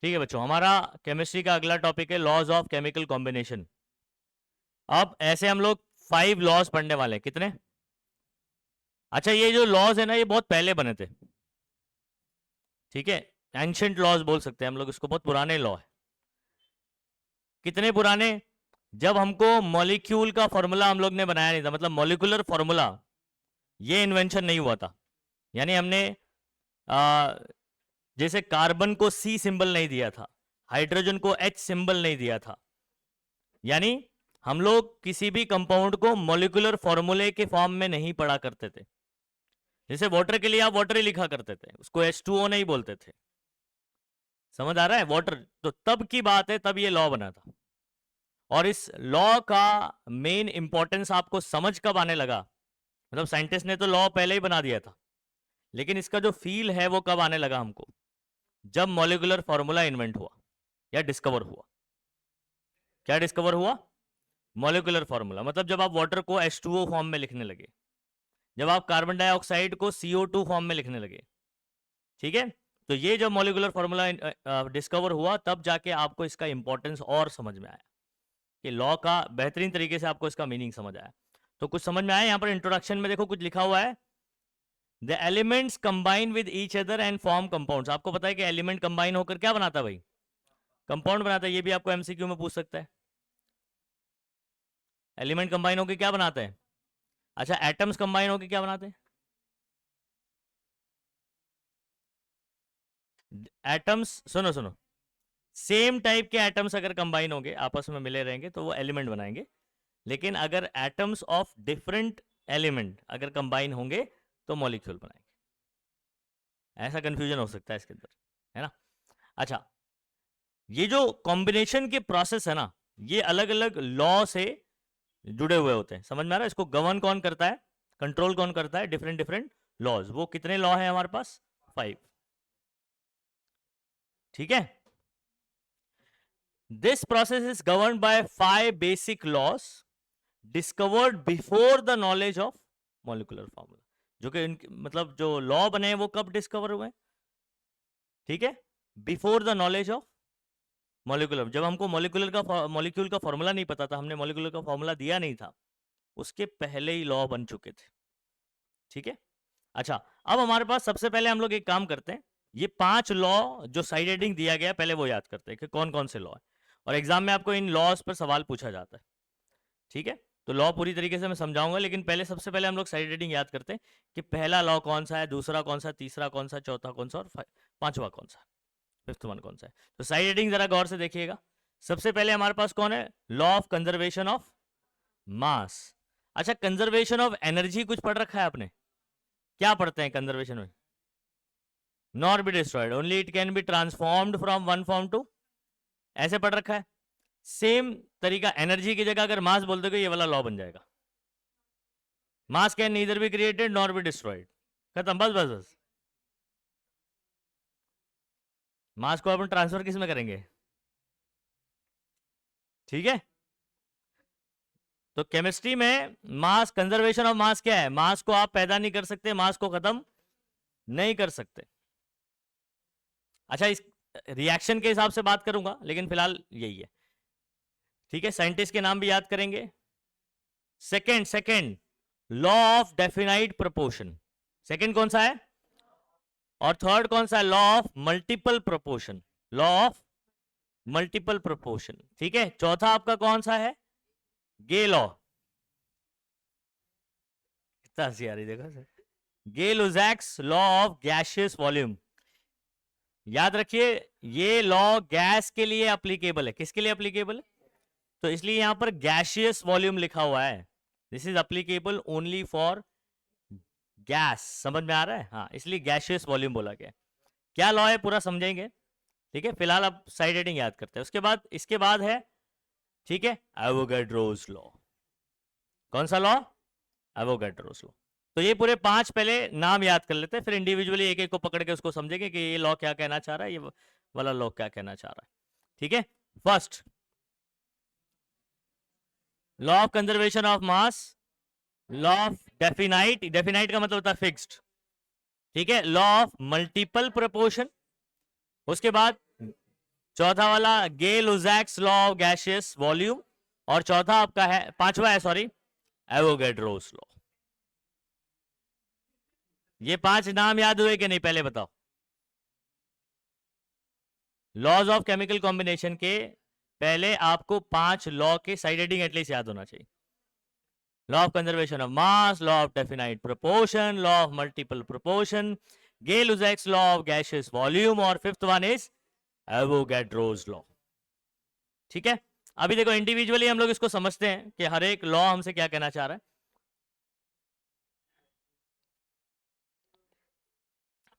ठीक है बच्चों, हमारा केमिस्ट्री का अगला टॉपिक है लॉज ऑफ केमिकल कॉम्बिनेशन। अब ऐसे हम लोग 5 लॉज पढ़ने वाले हैं। कितने? अच्छा, ये जो लॉज है ना, ये बहुत पहले बने थे। ठीक है, एंशियंट लॉज बोल सकते हैं हम लोग इसको, बहुत पुराने लॉ है। कितने पुराने? जब हमको मॉलिक्यूल का फॉर्मूला हम लोग ने बनाया नहीं था, मतलब मॉलिकुलर फॉर्मूला, ये इन्वेंशन नहीं हुआ था। यानी हमने आ, जैसे कार्बन को सी सिंबल नहीं दिया था, हाइड्रोजन को एच सिंबल नहीं दिया था। यानी हम लोग किसी भी कंपाउंड को मॉलिक्यूलर फॉर्मूले के फॉर्म में नहीं पढ़ा करते थे। जैसे वाटर के लिए आप वाटर ही लिखा करते थे, उसको H2O नहीं बोलते थे। समझ आ रहा है? वाटर। तो तब की बात है, तब ये लॉ बना था। और इस लॉ का मेन इंपॉर्टेंस आपको समझ कब आने लगा? मतलब साइंटिस्ट ने तो लॉ पहले ही बना दिया था, लेकिन इसका जो फील है वो कब आने लगा हमको? जब मॉलिक्यूलर फॉर्मूला इन्वेंट हुआ या डिस्कवर हुआ। क्या डिस्कवर हुआ? Molecular formula. मतलब जब आप वाटर को H2O फॉर्म में लिखने लगे, जब आप कार्बन डाइऑक्साइड को CO2 फॉर्म में लिखने लगे। ठीक है, तो ये जब मॉलिक्यूलर फॉर्मूला डिस्कवर हुआ, तब जाके आपको इसका इंपॉर्टेंस और समझ में आया कि लॉ का बेहतरीन तरीके से आपको इसका मीनिंग समझ आया। तो कुछ समझ में आया? यहां पर इंट्रोडक्शन में देखो कुछ लिखा हुआ है, the elements combine with each other and form compounds. आपको पता है कि एलिमेंट कंबाइन होकर क्या बनाता है भाई? कंपाउंड बनाता है। ये भी आपको MCQ में पूछ सकता है। एलिमेंट कंबाइन होकर क्या बनाते हैं? अच्छा, एटम्स कंबाइन होकर क्या बनाते हैं? एटम्स, सुनो सुनो, सेम टाइप के एटम्स अगर कंबाइन होंगे, आपस में मिले रहेंगे, तो वो एलिमेंट बनाएंगे। लेकिन अगर एटम्स ऑफ डिफरेंट एलिमेंट अगर कंबाइन होंगे तो मॉलिक्यूल बनाएंगे। ऐसा कंफ्यूजन हो सकता है इसके अंदर, है ना? अच्छा, ये जो कॉम्बिनेशन के प्रोसेस है ना, ये अलग अलग लॉ से जुड़े हुए होते हैं। समझ में आ रहा है? इसको गवर्न कौन करता है, कंट्रोल कौन करता है? Different different laws. वो कितने लॉ है हमारे पास? 5। ठीक है, this process is govern by 5 basic laws discovered before the knowledge of molecular formula. जो कि मतलब जो लॉ बने हैं वो कब डिस्कवर हुए? ठीक है, before the knowledge of molecular. जब हमको मॉलिक्यूल का फॉर्मूला नहीं पता था, हमने मॉलिक्यूलर का फॉर्मूला दिया नहीं था, उसके पहले ही लॉ बन चुके थे। ठीक है, अच्छा, अब हमारे पास सबसे पहले हम लोग एक काम करते हैं, ये 5 लॉ जो साइड हेडिंग दिया गया पहले वो याद करते हैं कि कौन कौन से लॉ है। और एग्जाम में आपको इन लॉज पर सवाल पूछा जाता है। ठीक है, तो लॉ पूरी तरीके से मैं समझाऊंगा, लेकिन पहले सबसे पहले हम लोग साइड हेडिंग याद करते हैं कि पहला लॉ कौन सा है, दूसरा कौन सा, तीसरा कौन सा, चौथा कौन सा और पांचवा कौन सा, 5th वन कौन सा है। तो साइड हेडिंग जरा गौर से देखिएगा। सबसे पहले हमारे पास कौन है? लॉ ऑफ कंजर्वेशन ऑफ मास। अच्छा, कंजर्वेशन ऑफ एनर्जी कुछ पढ़ रखा है आपने? क्या पढ़ते हैं कंजर्वेशन में? Not be destroyed, only it can be transformed from one form to, ऐसे पढ़ रखा है। सेम तरीका, एनर्जी की जगह अगर मास बोल दोगे, ये वाला लॉ बन जाएगा। मास can neither be created nor be destroyed. खत्म, बस बस बस। मास को अपन ट्रांसफर किस में करेंगे? ठीक है, तो केमिस्ट्री में मास, कंजर्वेशन ऑफ मास क्या है? मास को आप पैदा नहीं कर सकते, मास को खत्म नहीं कर सकते। अच्छा, इस रिएक्शन के हिसाब से बात करूंगा, लेकिन फिलहाल यही है। ठीक है, साइंटिस्ट के नाम भी याद करेंगे। Second second law of definite proportion. Second कौन सा है? और थर्ड कौन सा है? Law of multiple proportion. Law of multiple proportion. ठीक है, चौथा आपका कौन सा है? Gay law. कितना होशियारी देखो sir. Gay Lussac's law of gaseous volume. याद रखिए, ये लॉ गैस के लिए अप्लीकेबल है। किसके लिए अप्लीकेबल है? तो इसलिए यहां पर गैसियस वॉल्यूम लिखा हुआ है। This is applicable only for gas. समझ में आ रहा है? हाँ, इसलिए गैसियस वॉल्यूम बोला गया। क्या लॉ है पूरा समझेंगे। ठीक है, फिलहाल आप साइड हेडिंग याद करते हैं। उसके बाद, इसके बाद है, ठीक है, एवोगैड्रोस लॉ। कौन सा लॉ? Avogadro's law. तो ये पूरे 5 पहले नाम याद कर लेते हैं, फिर इंडिविजुअली एक एक को पकड़ के उसको समझेंगे कि ये लॉ क्या कहना चाह रहा है, ये वाला लॉ क्या कहना चाह रहा है। ठीक है, first, law of conservation of mass, law of definite, definite का मतलब होता है फिक्स्ड। ठीक है, लॉ ऑफ मल्टीपल प्रोपोर्शन। उसके बाद चौथा वाला गे Lussac's law of gaseous volume, और चौथा आपका है, पांचवा है सॉरी, एवोगैड्रोस लॉ। ये 5 नाम याद हुए कि नहीं, पहले बताओ। लॉज ऑफ केमिकल कॉम्बिनेशन के पहले आपको 5 लॉ के साइड हेडिंग एटलीस्ट याद होना चाहिए। Law of conservation of mass, law of definite proportion, law of multiple proportion, Gay Lussac's law of gaseous volume, और fifth one is Avogadro's law. ठीक है, अभी देखो इंडिविजुअली हम लोग इसको समझते हैं कि हर एक लॉ हमसे क्या कहना चाह रहा है।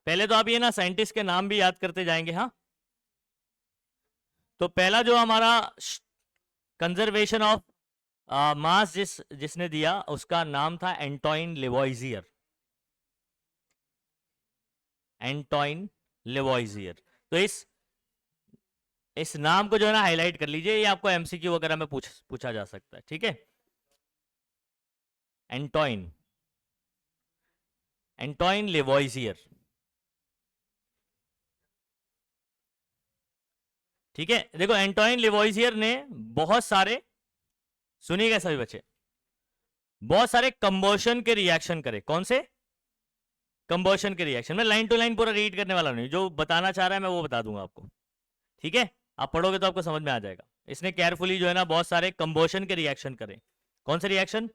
पहले तो आप ये ना साइंटिस्ट के नाम भी याद करते जाएंगे। हाँ, तो पहला जो हमारा कंजर्वेशन ऑफ मास जिसने दिया उसका नाम था एंटोइन लेवॉइजियर। एंटोइन लेवॉइजियर। तो इस नाम को जो है ना हाईलाइट कर लीजिए, ये आपको एमसीक्यू वगैरह में पूछा जा सकता है। ठीक है, एंटोइन लेवॉइजियर। ठीक है, देखो एंटोइन लेवॉइजियर ने बहुत सारे, सुनिएगा सभी बच्चे, बहुत सारे कंबोशन के रिएक्शन करे। कौन से कंबोशन के रिएक्शन? मैं लाइन टू लाइन पूरा रीड करने वाला नहीं, जो बताना चाह रहा है मैं वो बता दूंगा आपको। ठीक है, आप पढ़ोगे तो आपको समझ में आ जाएगा। इसने केयरफुली जो है ना बहुत सारे कंबोशन के रिएक्शन करे। कौन से रिएक्शन?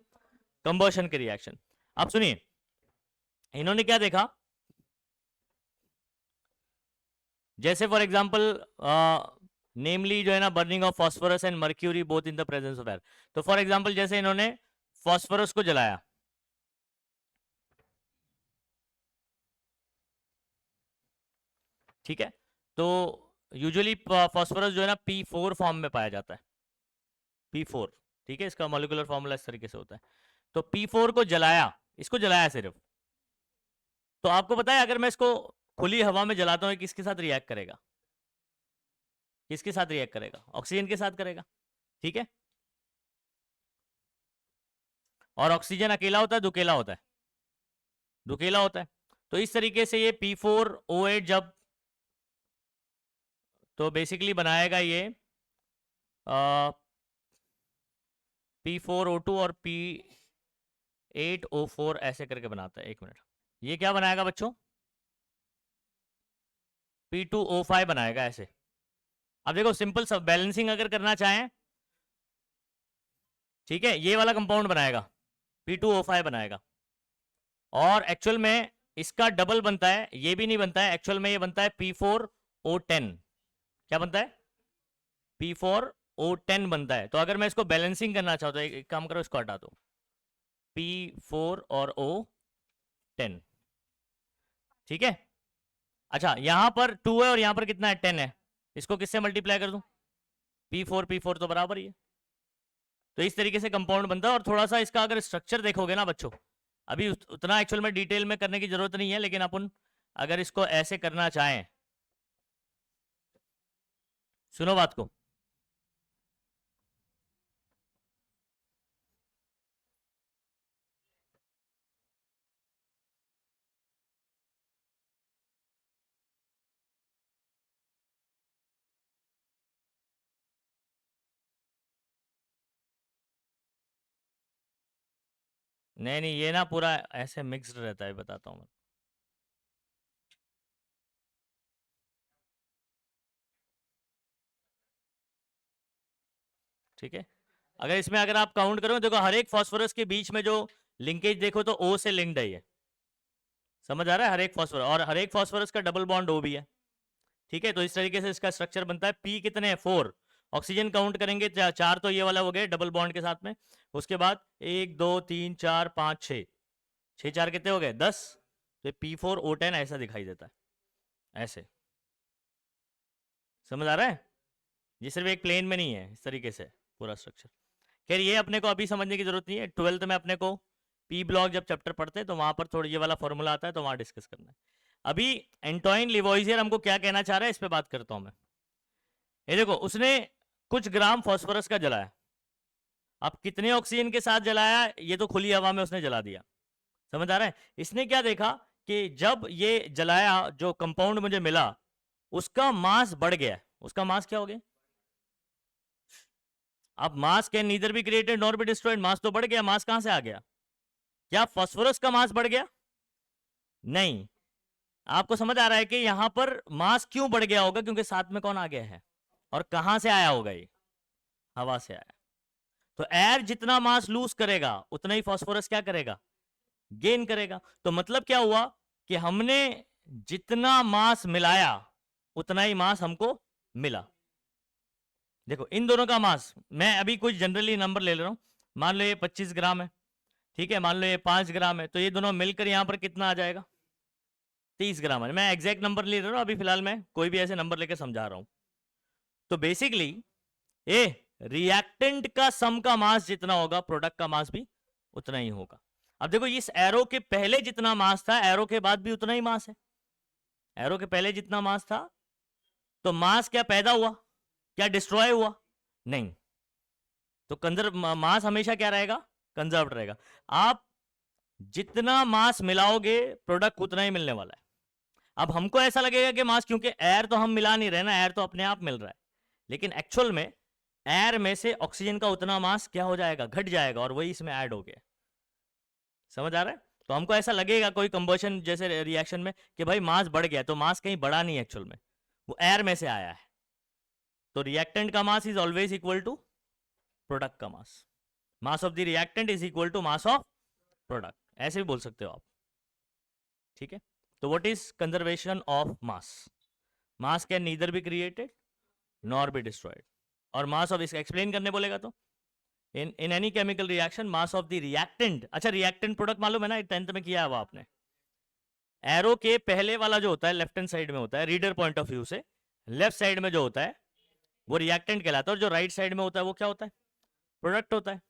कंबोशन के रिएक्शन। आप सुनिए, इन्होंने क्या देखा, जैसे फॉर एग्जांपल नेमली जो है ना burning of phosphorus and mercury both in the presence of air. तो फॉर एग्जांपल जैसे इन्होंने फास्फोरस को जलाया, ठीक है, तो यूजुअली फास्फोरस जो है ना P4 फॉर्म में पाया जाता है, P4। ठीक है, इसका मॉलिक्यूलर फॉर्मूला इस तरीके से होता है। तो P4 को जलाया, इसको जलाया सिर्फ, तो आपको पता है अगर मैं इसको खुली हवा में जलाता हूँ किसके साथ रिएक्ट करेगा? किसके साथ रिएक्ट करेगा? ऑक्सीजन के साथ करेगा। ठीक है, और ऑक्सीजन अकेला होता है दुकेला होता है? दुकेला होता है। तो इस तरीके से ये P4O8 जब, तो बेसिकली बनाएगा ये P4O2 और P8O4 ऐसे करके बनाता है। एक मिनट, ये क्या बनाएगा बच्चों? P2O5 बनाएगा ऐसे। अब देखो सिंपल सब बैलेंसिंग अगर करना चाहें, ठीक है, ये वाला कंपाउंड बनाएगा, P2O5 बनाएगा, और एक्चुअल में इसका डबल बनता है, ये भी नहीं बनता है, एक्चुअल में ये बनता है P4O10। क्या बनता है? P4O10 बनता है। तो अगर मैं इसको बैलेंसिंग करना चाहता हूँ, एक काम करो, इसको हटा दो, P4 और O10। ठीक है, अच्छा यहां पर 2 है और यहां पर कितना है? 10 है। इसको किससे मल्टीप्लाई कर दूं? P4 तो बराबर ही है। तो इस तरीके से कंपाउंड बनता है। और थोड़ा सा इसका अगर स्ट्रक्चर देखोगे ना बच्चों, अभी उतना एक्चुअल में डिटेल में करने की जरूरत नहीं है, लेकिन अपन अगर इसको ऐसे करना चाहें, सुनो बात को, नहीं नहीं ये ना पूरा ऐसे मिक्स्ड रहता है, बताता हूं मैं। ठीक है, अगर इसमें अगर आप काउंट करो, देखो हर एक फास्फोरस के बीच में जो लिंकेज देखो तो O से लिंक्ड है ये, समझ आ रहा है? हर एक फास्फोरस, और हर एक फास्फोरस का डबल बॉन्ड O भी है। ठीक है, तो इस तरीके से इसका स्ट्रक्चर बनता है। P कितने हैं? 4। ऑक्सीजन काउंट करेंगे 4, तो ये वाला हो गया डबल बॉन्ड के साथ में। उसके बाद 1 2 3 4 5 6, 6 4 कितने हो गए? 10। तो P4O10 ऐसा दिखाई देता है, ऐसे। समझ आ रहा है? ये सिर्फ एक प्लेन में नहीं है, इस तरीके से पूरा स्ट्रक्चर। खैर ये अपने को अभी समझने की जरूरत नहीं है, 12th में अपने को P ब्लॉक जब चैप्टर पढ़ते हैं तो वहां पर थोड़ा ये वाला फॉर्मूला आता है, तो वहां डिस्कस करना है। अभी एंटोइन लेवॉइजियर हमको क्या कहना चाह रहा है, इस पे बात करता हूं मैं। ये देखो उसने कुछ ग्राम फास्फोरस का जलाया, अब कितने ऑक्सीजन के साथ जलाया, ये तो खुली हवा में उसने जला दिया। समझ आ रहा है? इसने क्या देखा कि जब ये जलाया, जो कंपाउंड मुझे मिला उसका मास बढ़ गया, उसका मास क्या हो गया? अब mass can neither be created nor be destroyed, mass तो बढ़ गया, मास कहां से आ गया? क्या फास्फोरस का मास बढ़ गया? नहीं। आपको समझ आ रहा है कि यहां पर मास क्यों बढ़ गया होगा? क्योंकि साथ में कौन आ गया है, और कहां से आया होगा ये? हवा से आया। तो एयर जितना मास लूज करेगा उतना ही फास्फोरस क्या करेगा? गेन करेगा। तो मतलब क्या हुआ कि हमने जितना मास मिलाया उतना ही मास हमको मिला। देखो इन दोनों का मास, मैं अभी कुछ जनरली नंबर ले रहा हूं, मान लो ये 25 ग्राम है, ठीक है, मान लो ये 5 ग्राम है, तो ये दोनों मिलकर यहां पर कितना आ जाएगा? 30 ग्राम है। मैं एग्जैक्ट नंबर ले रहा हूं अभी फिलहाल, मैं कोई भी ऐसे नंबर लेकर समझा रहा हूं। तो बेसिकली ए रिएक्टेंट का सम का मास जितना होगा प्रोडक्ट का मास भी उतना ही होगा। अब देखो इस एरो के पहले जितना मास था एरो के बाद भी उतना ही मास है। एरो के पहले जितना मास था, तो मास क्या पैदा हुआ, क्या डिस्ट्रॉय हुआ? नहीं। तो कंजर्व मास हमेशा क्या रहेगा? कंजर्व रहेगा। आप जितना मास मिलाओगे प्रोडक्ट उतना ही मिलने वाला है। अब हमको ऐसा लगेगा कि मास, क्योंकि एयर तो हम मिला नहीं रहे ना, एयर तो अपने आप मिल रहा है, लेकिन एक्चुअल में एयर में से ऑक्सीजन का उतना मास क्या हो जाएगा? घट जाएगा, और वही इसमें ऐड हो गया। समझ आ रहा है? तो हमको ऐसा लगेगा कोई कंबशन जैसे रिएक्शन में कि भाई मास बढ़ गया, तो मास कहीं बढ़ा नहीं एक्चुअल में, वो एयर में से आया है। तो रिएक्टेंट का mass is always equal to product का mass. Mass of the reactant is equal to mass of product, ऐसे भी बोल सकते हो आप। ठीक है, तो what is conservation of mass? Mass can neither be created nor be destroyed. और मास ऑफ, इसका एक्सप्लेन करने बोलेगा तो in any chemical reaction mass of the reactant, अच्छा रिएक्टेंट प्रोडक्ट मालूम है ना, 10th में किया है वो आपने। एरो के पहले वाला जो होता है लेफ्ट हैंड साइड में होता है, रीडर पॉइंट ऑफ व्यू से लेफ्ट साइड में जो होता है वो रिएक्टेंट कहलाता है, और जो राइट साइड में होता है वो क्या होता है? प्रोडक्ट होता है।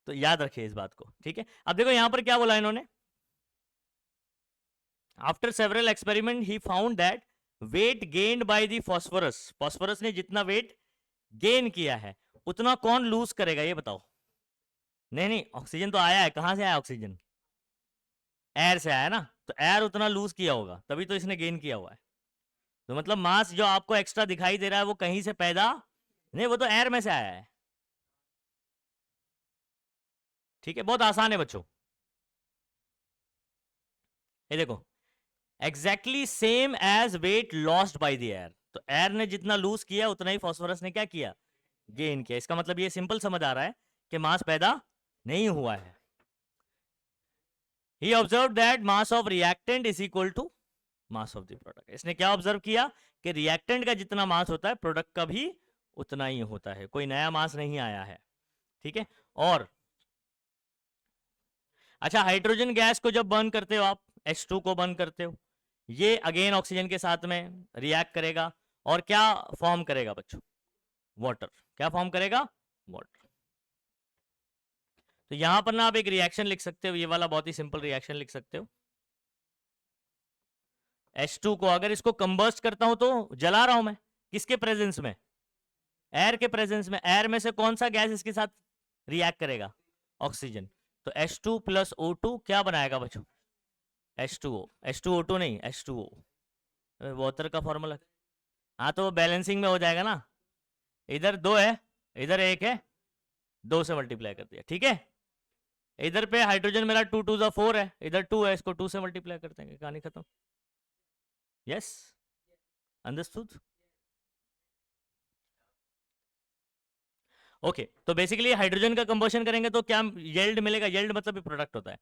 तो याद रखिए इस बात को, ठीक है। अब देखो यहां पर क्या बोला इन्होंने, after several experiment he found that weight gained by the phosphorus, phosphorus ने जितना वेट गेन किया है उतना कौन लूज करेगा ये बताओ? नहीं नहीं, ऑक्सीजन तो आया है, कहां से आया ऑक्सीजन? एयर से आया ना, तो एयर उतना लूज किया होगा, तभी तो इसने गेन किया हुआ है। तो मतलब मास जो आपको एक्स्ट्रा दिखाई दे रहा है वो कहीं से पैदा नहीं, वो तो एयर में से आया है। ठीक है, बहुत आसान है बच्चों। ये देखो exactly same as weight lost by the air, तो एयर ने जितना लूज किया उतना ही फास्फोरस ने क्या किया? गेन किया। इसका मतलब ये सिंपल समझ आ रहा है कि मास पैदा नहीं हुआ है। He observed that mass of reactant is equal to mass of the product। इसने क्या ऑब्जर्व किया कि रिएक्टेंट का जितना मास होता है प्रोडक्ट का भी उतना ही होता है, कोई नया मास नहीं आया है। ठीक है, और अच्छा हाइड्रोजन गैस को जब बर्न करते हो आप, H2 को बर्न करते हो, ये अगेन ऑक्सीजन के साथ में रिएक्ट करेगा और क्या फॉर्म करेगा बच्चों? वाटर। क्या फॉर्म करेगा? वाटर। तो यहां पर ना आप एक रिएक्शन लिख सकते हो, ये वाला बहुत ही सिंपल रिएक्शन लिख सकते हो। H2 को अगर इसको कंबस्ट करता हूं तो जला रहा हूं मैं, किसके प्रेजेंस में? एयर के प्रेजेंस में। एयर में से कौन सा गैस इसके साथ रिएक्ट करेगा? ऑक्सीजन। तो H2 प्लस O2 क्या बनाएगा बच्चों? H2O। H2O2 नहीं, H2O वाटर का फॉर्मूला। हाँ तो वो बैलेंसिंग में हो जाएगा ना, इधर 2 है इधर 1 है, 2 से मल्टीप्लाई कर दिया। ठीक है, इधर पे हाइड्रोजन मेरा 2 2 4 है, इधर 2 है, इसको 2 से मल्टीप्लाई करते हैं, कहानी खत्म। Yes, understood. ओके, तो बेसिकली हाइड्रोजन का कंबशन करेंगे तो क्या येल्ड मिलेगा? येल्ड मतलब प्रोडक्ट होता है,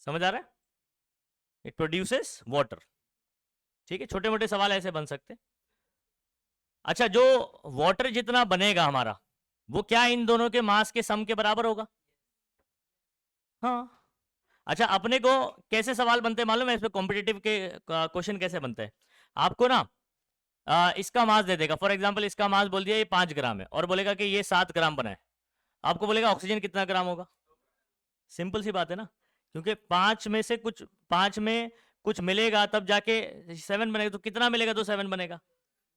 समझ आ रहा है? It produces water. ठीक है, छोटे मोटे सवाल ऐसे बन सकते। अच्छा, जो वाटर जितना बनेगा हमारा वो क्या इन दोनों के मास के सम के बराबर होगा? हाँ। अच्छा, अपने को कैसे सवाल बनते हैं मालूम है? इस पे कॉम्पिटिटिव के क्वेश्चन कैसे बनते हैं? आपको ना इसका मास दे देगा, फॉर एग्जांपल इसका मास बोल दिया ये 5 ग्राम है, और बोलेगा कि ये 7 ग्राम बना है, आपको बोलेगा ऑक्सीजन कितना ग्राम होगा? सिंपल सी बात है ना, क्योंकि 5 में से कुछ 5 में कुछ मिलेगा तब जाके 7 बनेगा, तो कितना मिलेगा तो 7 बनेगा?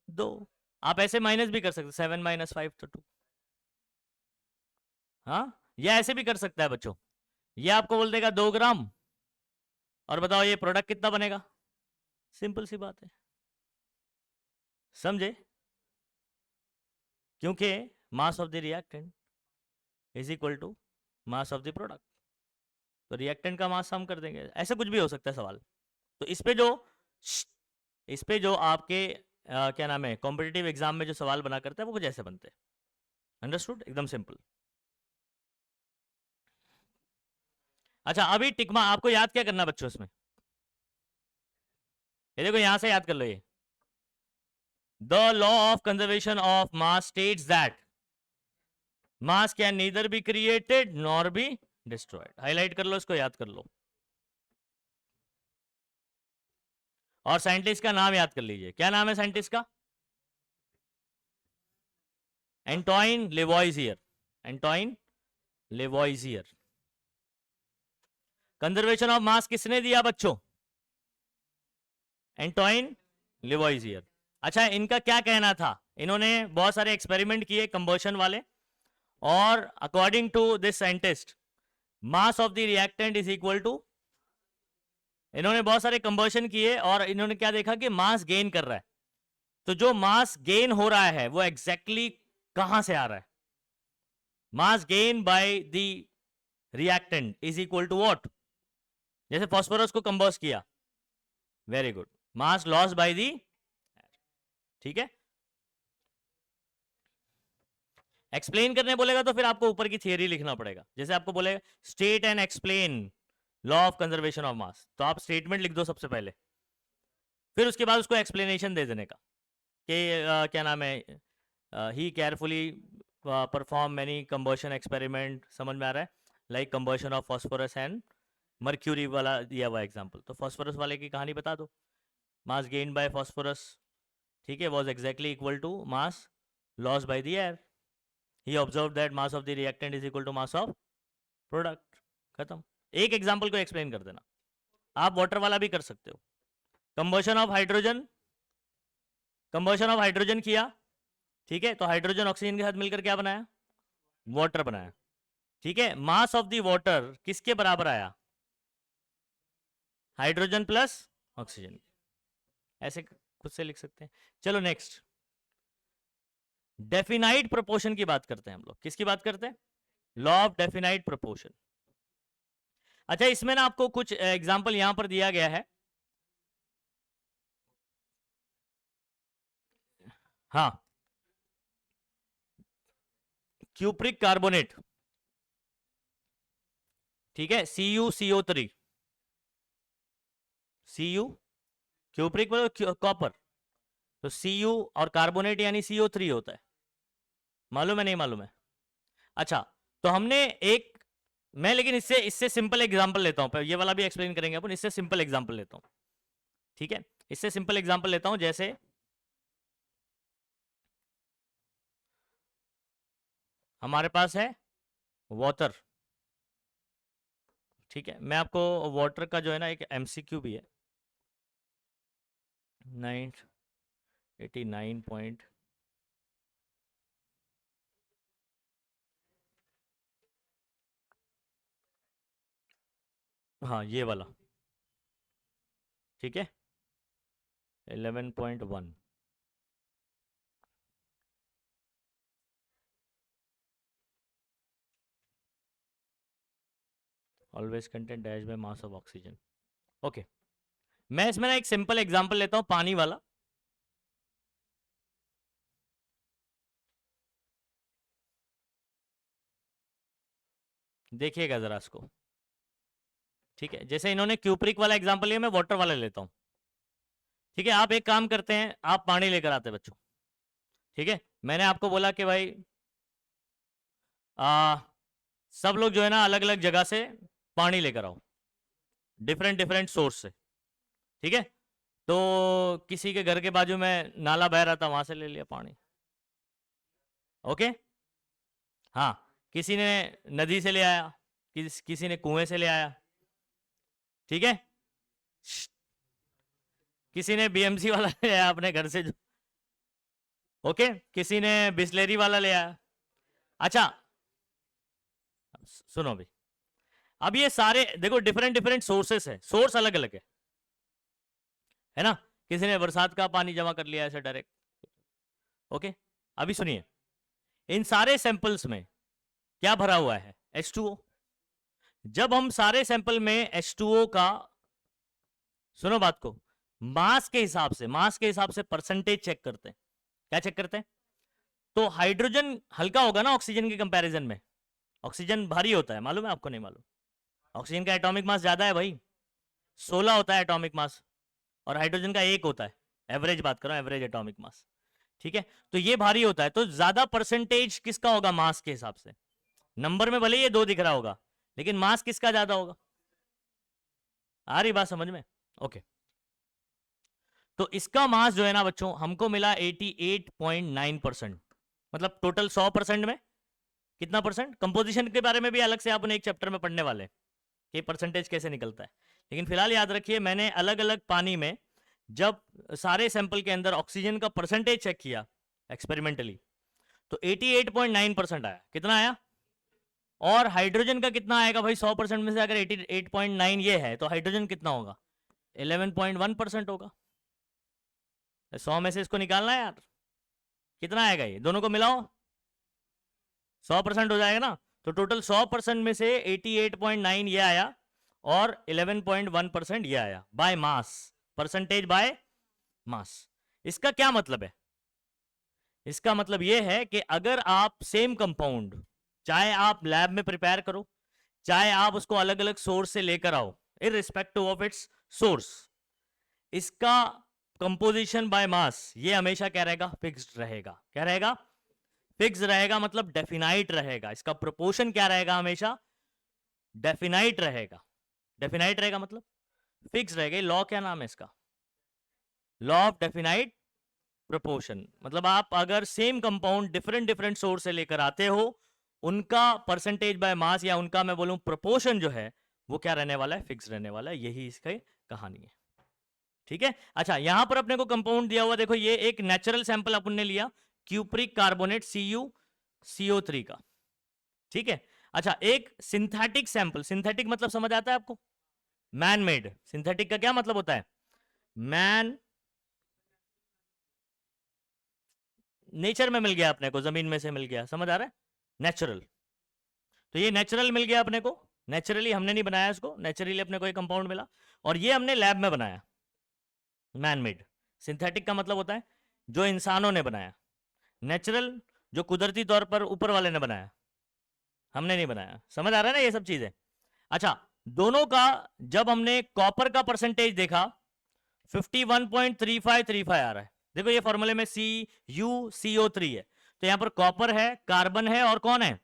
2। आप ऐसे माइनस भी कर सकते, 7 माइनस 5 तो 2। हाँ, या ऐसे भी कर सकता है बच्चों, ये आपको बोल देगा 2 ग्राम, और बताओ ये प्रोडक्ट कितना बनेगा? सिंपल सी बात है, समझे? क्योंकि mass of the reactant is equal to mass of the product, तो रिएक्टेंट का मास हम कर देंगे। ऐसा कुछ भी हो सकता है सवाल। तो इस पे जो आपके क्या नाम है कॉम्पिटिटिव एग्जाम में जो सवाल बना करते हैं वो कुछ ऐसे बनते हैं। अंडरस्टूड? एकदम सिंपल। अच्छा, अभी टिकमा आपको याद क्या करना बच्चों इसमें? ये देखो यहां से याद कर लो, ये the law of conservation of mass states that mass can neither be created nor be destroyed. Highlight कर लो इसको, याद कर लो। और साइंटिस्ट का नाम याद कर लीजिए, क्या नाम है साइंटिस्ट का? Antoine Lavoisier. Antoine Lavoisier. Conservation of mass किसने दिया बच्चों? Antoine Lavoisier. अच्छा, इनका क्या कहना था? इन्होंने बहुत सारे एक्सपेरिमेंट किए कंबशन वाले, और according to this scientist mass of the reactant is equal to, इन्होंने बहुत सारे कंबशन किए और इन्होंने क्या देखा कि मास गेन कर रहा है। तो जो मास गेन हो रहा है वो एग्जैक्टली कहां से आ रहा है? Mass gain by the reactant is equal to what? जैसे फास्फोरस को कंबस्ट किया, very good, mass loss by the, ठीक है। एक्सप्लेन करने बोलेगा तो फिर आपको ऊपर की थियरी लिखना पड़ेगा। जैसे आपको बोलेगा state and explain law of conservation of मास, तो आप स्टेटमेंट लिख दो सबसे पहले, फिर उसके बाद उसको एक्सप्लेनेशन दे देने का कि क्या नाम है, he carefully perform many combustion experiment, समझ में आ रहा है? Like combustion of phosphorus and mercury वाला दिया हुआ एग्जांपल। तो फास्फोरस वाले की कहानी बता दो, मास गेन बाय फास्फोरस, ठीक है, was exactly equal to mass loss by the air. He observe that mass of the reactant is equal to mass of product. खत्म। एक एग्जांपल को एक्सप्लेन कर देना। आप वाटर वाला भी कर सकते हो। Combustion of hydrogen, combustion of hydrogen किया, ठीक है, तो हाइड्रोजन ऑक्सीजन के साथ मिलकर क्या बनाया? वाटर बनाया, ठीक है। मास ऑफ द वाटर किसके बराबर आया? Hydrogen plus oxygen. ऐसे खुद से लिख सकते हैं। चलो नेक्स्ट, डेफिनाइट प्रोपोर्शन की बात करते हैं हम लोग। किसकी बात करते हैं? Law of definite proportion. अच्छा, इसमें ना आपको कुछ एग्जांपल यहां पर दिया गया है। हाँ, क्यूप्रिक कार्बोनेट, ठीक है, CuCO3, Cu क्यूप्रिक मतलब कॉपर, तो Cu और कार्बोनेट यानी CO3 होता है। मालूम है नहीं मालूम है? अच्छा, तो हमने एक, मैं लेकिन इससे इससे सिंपल एग्जांपल लेता हूं, ये वाला भी एक्सप्लेन करेंगे अपन। इससे सिंपल एग्जांपल लेता हूं, ठीक है, इससे सिंपल एग्जांपल लेता हूं। जैसे हमारे पास है वाटर, ठीक है, मैं आपको वाटर का जो है ना एक MCQ भी है, 989 पॉइंट, हाँ ये वाला, ठीक है, 11.1, always content dash by mass of oxygen. Okay, मैं इसमें ना एक सिंपल एग्जांपल लेता हूं, पानी वाला। देखिएगा जरा इसको, ठीक है। जैसे इन्होंने क्यूप्रिक वाला एग्जांपल लिया, मैं वाटर वाला लेता हूं, ठीक है। आप एक काम करते हैं, आप पानी लेकर आते बच्चों, ठीक है। मैंने आपको बोला कि भाई सब लोग जो है ना अलग अलग जगह से पानी लेकर आओ, डिफरेंट डिफरेंट सोर्स से, ठीक है। तो किसी के घर के बाजू में नाला बह रहा था, वहां से ले लिया पानी, ओके। हाँ, किसी ने नदी से ले आया, किसी ने कुएं से ले आया, ठीक है। किसी ने BMC वाला ले आया अपने घर से जो, ओके, किसी ने बिस्लेरी वाला ले आया। अच्छा सुनो अभी, अब ये सारे देखो डिफरेंट डिफरेंट सोर्सेस है, सोर्स अलग अलग है ना। किसी ने बरसात का पानी जमा कर लिया ऐसे डायरेक्ट। ओके, अभी सुनिए, इन सारे सैंपल्स में क्या भरा हुआ है? H2O। जब हम सारे सैंपल में H2O का, सुनो बात को, मास के हिसाब से, मास के हिसाब से परसेंटेज चेक करते हैं। क्या चेक करते हैं? तो हाइड्रोजन हल्का होगा ना ऑक्सीजन के कंपैरिजन में, ऑक्सीजन भारी होता है, मालूम है आपको? नहीं मालूम? ऑक्सीजन का एटॉमिक मास ज्यादा है भाई, 16 होता है एटॉमिक मास, और हाइड्रोजन का 1 होता है। एवरेज बात करो, एवरेज एटॉमिक मास, ठीक है। तो ये भारी होता है, तो ज्यादा परसेंटेज किसका होगा मास के हिसाब से? नंबर में भले ये 2 दिख रहा होगा, लेकिन मास किसका ज्यादा होगा? आ रही बात समझ में? ओके, तो इसका मास जो है ना बच्चों, हमको मिला 88.9%। मतलब टोटल 100% में कितना परसेंट? कंपोजिशन के बारे में भी अलग से आप एक चैप्टर में पढ़ने वाले कि परसेंटेज कैसे निकलता है, लेकिन फिलहाल याद रखिए, मैंने अलग अलग पानी में जब सारे सैंपल के अंदर ऑक्सीजन का परसेंटेज चेक किया एक्सपेरिमेंटली, तो 88.9% आया। कितना आया? और हाइड्रोजन का कितना आएगा भाई? 100% में से अगर 88.9 ये है, तो हाइड्रोजन कितना होगा? 11.1% होगा। 100 में से इसको निकालना है यार, कितना आएगा? ये दोनों को मिलाओ, 100% हो जाएगा ना। तो टोटल 100% में से 88.9 ये आया, और 11.1% ये आया by mass, percentage by mass. इसका क्या मतलब है? इसका मतलब ये है कि अगर आप सेम कंपाउंड, चाहे आप लैब में प्रिपेयर करो, चाहे आप उसको अलग अलग सोर्स से लेकर आओ, इररिस्पेक्टिव ऑफ इट्स सोर्स, इसका कंपोजिशन बाय मास ये हमेशा क्या रहेगा? फिक्स्ड रहेगा। क्या रहेगा? फिक्स रहेगा, मतलब डेफिनाइट रहेगा। इसका प्रोपोर्शन क्या रहेगा? हमेशा डेफिनाइट रहेगा। डेफिनाइट रहेगा मतलब फिक्स रहेगा। लॉ क्या नाम है इसका? Law of definite proportion. मतलब आप अगर same compound different different source से लेकर आते हो, उनका परसेंटेज बाय मास, या उनका मैं बोलूं प्रोपोर्शन जो है, वो क्या रहने वाला है? फिक्स रहने वाला है। यही इसकी कहानी है, ठीक है। अच्छा, यहां पर अपने को कंपाउंड दिया हुआ, देखो ये एक नेचुरल सैंपल अपन ने लिया, क्यूप्रिक कार्बोनेट CuCO3 का, ठीक है। अच्छा, एक सिंथेटिक सैंपल, सिंथेटिक मतलब समझ आता है आपको? Man made. सिंथेटिक का क्या मतलब होता है? मैन, नेचर में मिल गया अपने को, जमीन में से मिल गया, समझ आ रहा है? नेचुरल। तो ये नेचुरल मिल गया अपने को, नेचुरली हमने नहीं बनाया इसको, नेचुरली अपने को एक कंपाउंड मिला, और ये हमने लैब में बनाया, मैन मेड। सिंथेटिक का मतलब होता है जो इंसानों ने बनाया, नेचुरल जो कुदरती तौर पर ऊपर वाले ने बनाया, हमने नहीं बनाया। समझ आ रहा है ना ये सब चीजें? अच्छा, दोनों का जब हमने कॉपर का परसेंटेज देखा, 51.3535 आ रहा है। देखो ये फॉर्मूले में CuCO3 है, तो यहां पर कॉपर है, कार्बन है, और कौन है?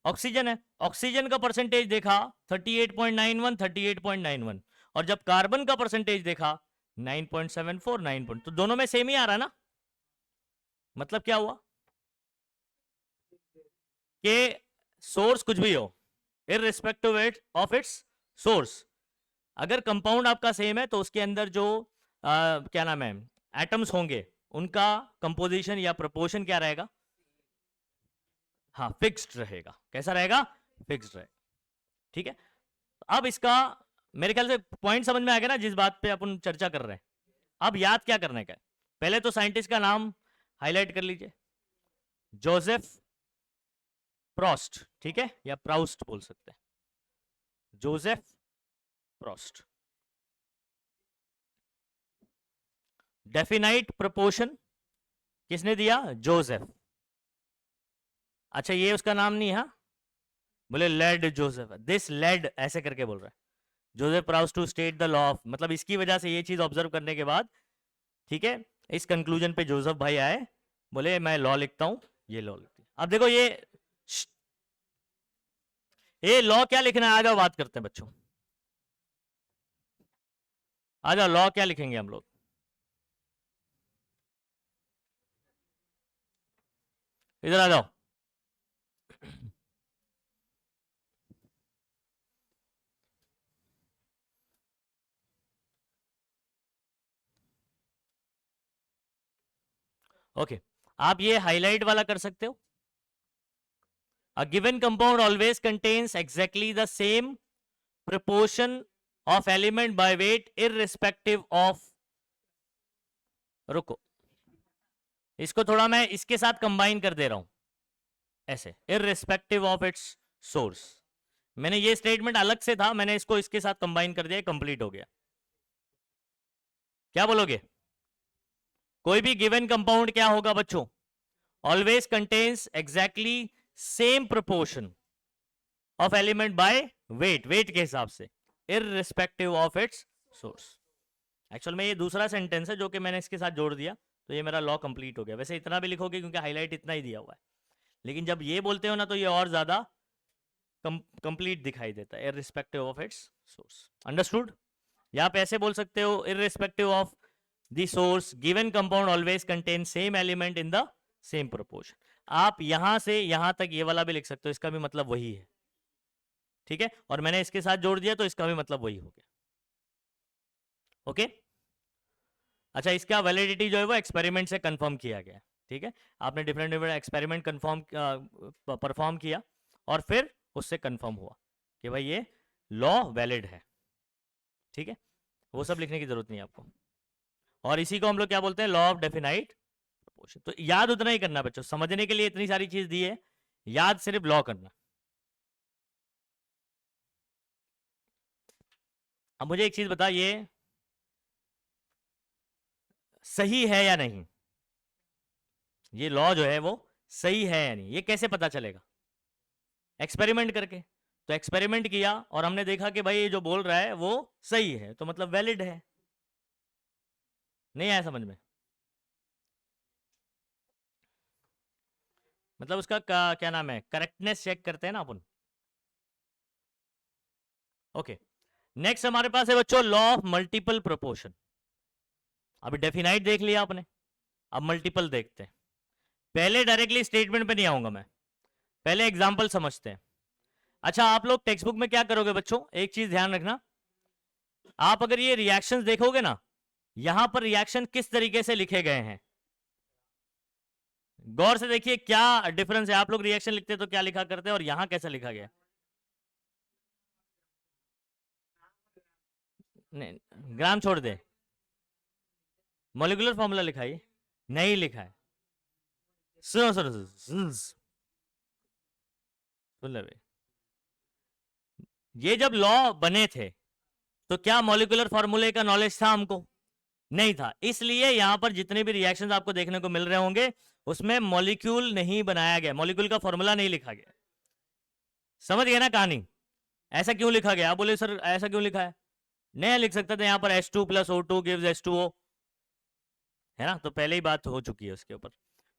ऑक्सीजन है। ऑक्सीजन का परसेंटेज देखा 38.91, 38.91, और जब कार्बन का परसेंटेज देखा 9.74, 9. तो दोनों में सेम ही आ रहा है ना। मतलब क्या हुआ कि सोर्स कुछ भी हो, इररिस्पेक्टिव ऑफ इट्स सोर्स, अगर कंपाउंड आपका सेम है, तो उसके अंदर जो क्या नाम है, एटम्स होंगे, उनका कंपोजिशन या प्रोपोर्शन क्या रहेगा? हाँ, फिक्स्ड रहेगा। कैसा रहेगा? फिक्स्ड रहेगा, ठीक है। अब इसका मेरे ख्याल से पॉइंट समझ में आ गया ना, जिस बात पे अपन चर्चा कर रहे हैं। अब याद क्या करने का है? पहले तो साइंटिस्ट का नाम हाईलाइट कर लीजिए, जोसेफ प्रोस्ट, ठीक है, या प्राउस्ट बोल सकते हैं, जोसेफ प्रोस्ट। डेफिनाइट प्रोपोर्शन किसने दिया? जोसेफ। अच्छा, ये उसका नाम नहीं है, हाँ? बोले लेड जोसेफ, दिस लेड ऐसे करके बोल रहा है, Joseph Proust to state the law of, मतलब इसकी वजह से ये चीज ऑब्जर्व करने के बाद, ठीक है, इस कंक्लूजन पे जोसेफ भाई आए, बोले मैं लॉ लिखता हूं, ये लॉ लिखती है। अब देखो ये लॉ क्या लिखना है, आ जाओ बात करते हैं बच्चों, आ जाओ, लॉ क्या लिखेंगे हम लोग? इधर आ जाओ। ओके, आप ये हाईलाइट वाला कर सकते हो। A given compound always contains exactly the same proportion of element by weight irrespective of, रुको, इसको थोड़ा मैं इसके साथ कंबाइन कर दे रहा हूं ऐसे, irrespective of its source. मैंने ये स्टेटमेंट अलग से था, मैंने इसको इसके साथ कंबाइन कर दिया, कंप्लीट हो गया. क्या बोलोगे? कोई भी गिवन कंपाउंड क्या होगा बच्चों? Always contains exactly same proportion of element by weight, weight के हिसाब से, irrespective of its source. Actual में ये दूसरा सेंटेंस है जो कि मैंने इसके साथ जोड़ दिया, तो ये मेरा लॉ कंप्लीट हो गया. वैसे इतना भी लिखोगे क्योंकि हाईलाइट इतना ही दिया हुआ है, लेकिन जब ये बोलते हो ना तो ये और ज्यादा कंप्लीट दिखाई देता है, irrespective of its source. Understood? या आप ऐसे बोल सकते हो, irrespective of the source given compound always contain same element in the same proportion. आप यहां से यहां तक ये वाला भी लिख सकते हो, इसका भी मतलब वही है. ठीक है, और मैंने इसके साथ जोड़ दिया तो इसका भी मतलब वही हो गया. ओके. अच्छा, इसका वैलिडिटी जो है वो एक्सपेरिमेंट से कंफर्म किया गया. ठीक है, आपने डिफरेंट डिफरेंट एक्सपेरिमेंट परफॉर्म किया और फिर उससे कंफर्म हुआ कि भाई ये लॉ वैलिड है. ठीक है, वो सब लिखने की जरूरत नहीं है आपको. और इसी को हम लोग क्या बोलते हैं? Law of definite proportion. तो याद उतना ही करना बच्चों, समझने के लिए इतनी सारी चीज दी है, याद सिर्फ लॉ करना. अब मुझे एक चीज बता, ये सही है या नहीं? ये लॉ जो है वो सही है या नहीं, ये कैसे पता चलेगा? एक्सपेरिमेंट करके. तो एक्सपेरिमेंट किया और हमने देखा कि भाई ये जो बोल रहा है वो सही है, तो मतलब वैलिड है. नहीं आया समझ में? मतलब उसका क्या नाम है, करेक्टनेस चेक करते हैं ना अपन. ओके, नेक्स्ट हमारे पास है बच्चों लॉ ऑफ मल्टीपल प्रोपोर्शन. अभी डेफिनाइट देख लिया आपने, अब मल्टीपल देखते हैं. पहले डायरेक्टली स्टेटमेंट पे नहीं आऊंगा मैं, पहले एग्जांपल समझते हैं. अच्छा, आप लोग टेक्स्ट बुक में क्या करोगे बच्चों, एक चीज ध्यान रखना. आप अगर ये रिएक्शंस देखोगे ना, यहां पर रिएक्शन किस तरीके से लिखे गए हैं, गौर से देखिए क्या डिफरेंस है. आप लोग रिएक्शन लिखते तो क्या लिखा करते और यहां कैसे लिखा गया? नहीं, ग्राम छोड़ दे, मॉलिक्यूलर फॉर्मूला लिखा है? नहीं लिखा है. सुनो सुनो सुनो, सुन ले. ये जब लॉ बने थे तो क्या मॉलिक्यूलर फॉर्मूले का नॉलेज था हमको? नहीं था. इसलिए यहां पर जितने भी रिएक्शंस आपको देखने को मिल रहे होंगे उसमें मॉलिक्यूल नहीं बनाया गया, मॉलिक्यूल का फॉर्मूला नहीं लिखा गया. समझ गए ना कहानी? ऐसा क्यों लिखा गया? आप बोले सर ऐसा क्यों लिखा है? नहीं लिख सकते थे, यहां पर H2 + O2 गिव्स H2O, है ना? तो पहले ही बात हो चुकी है उसके ऊपर.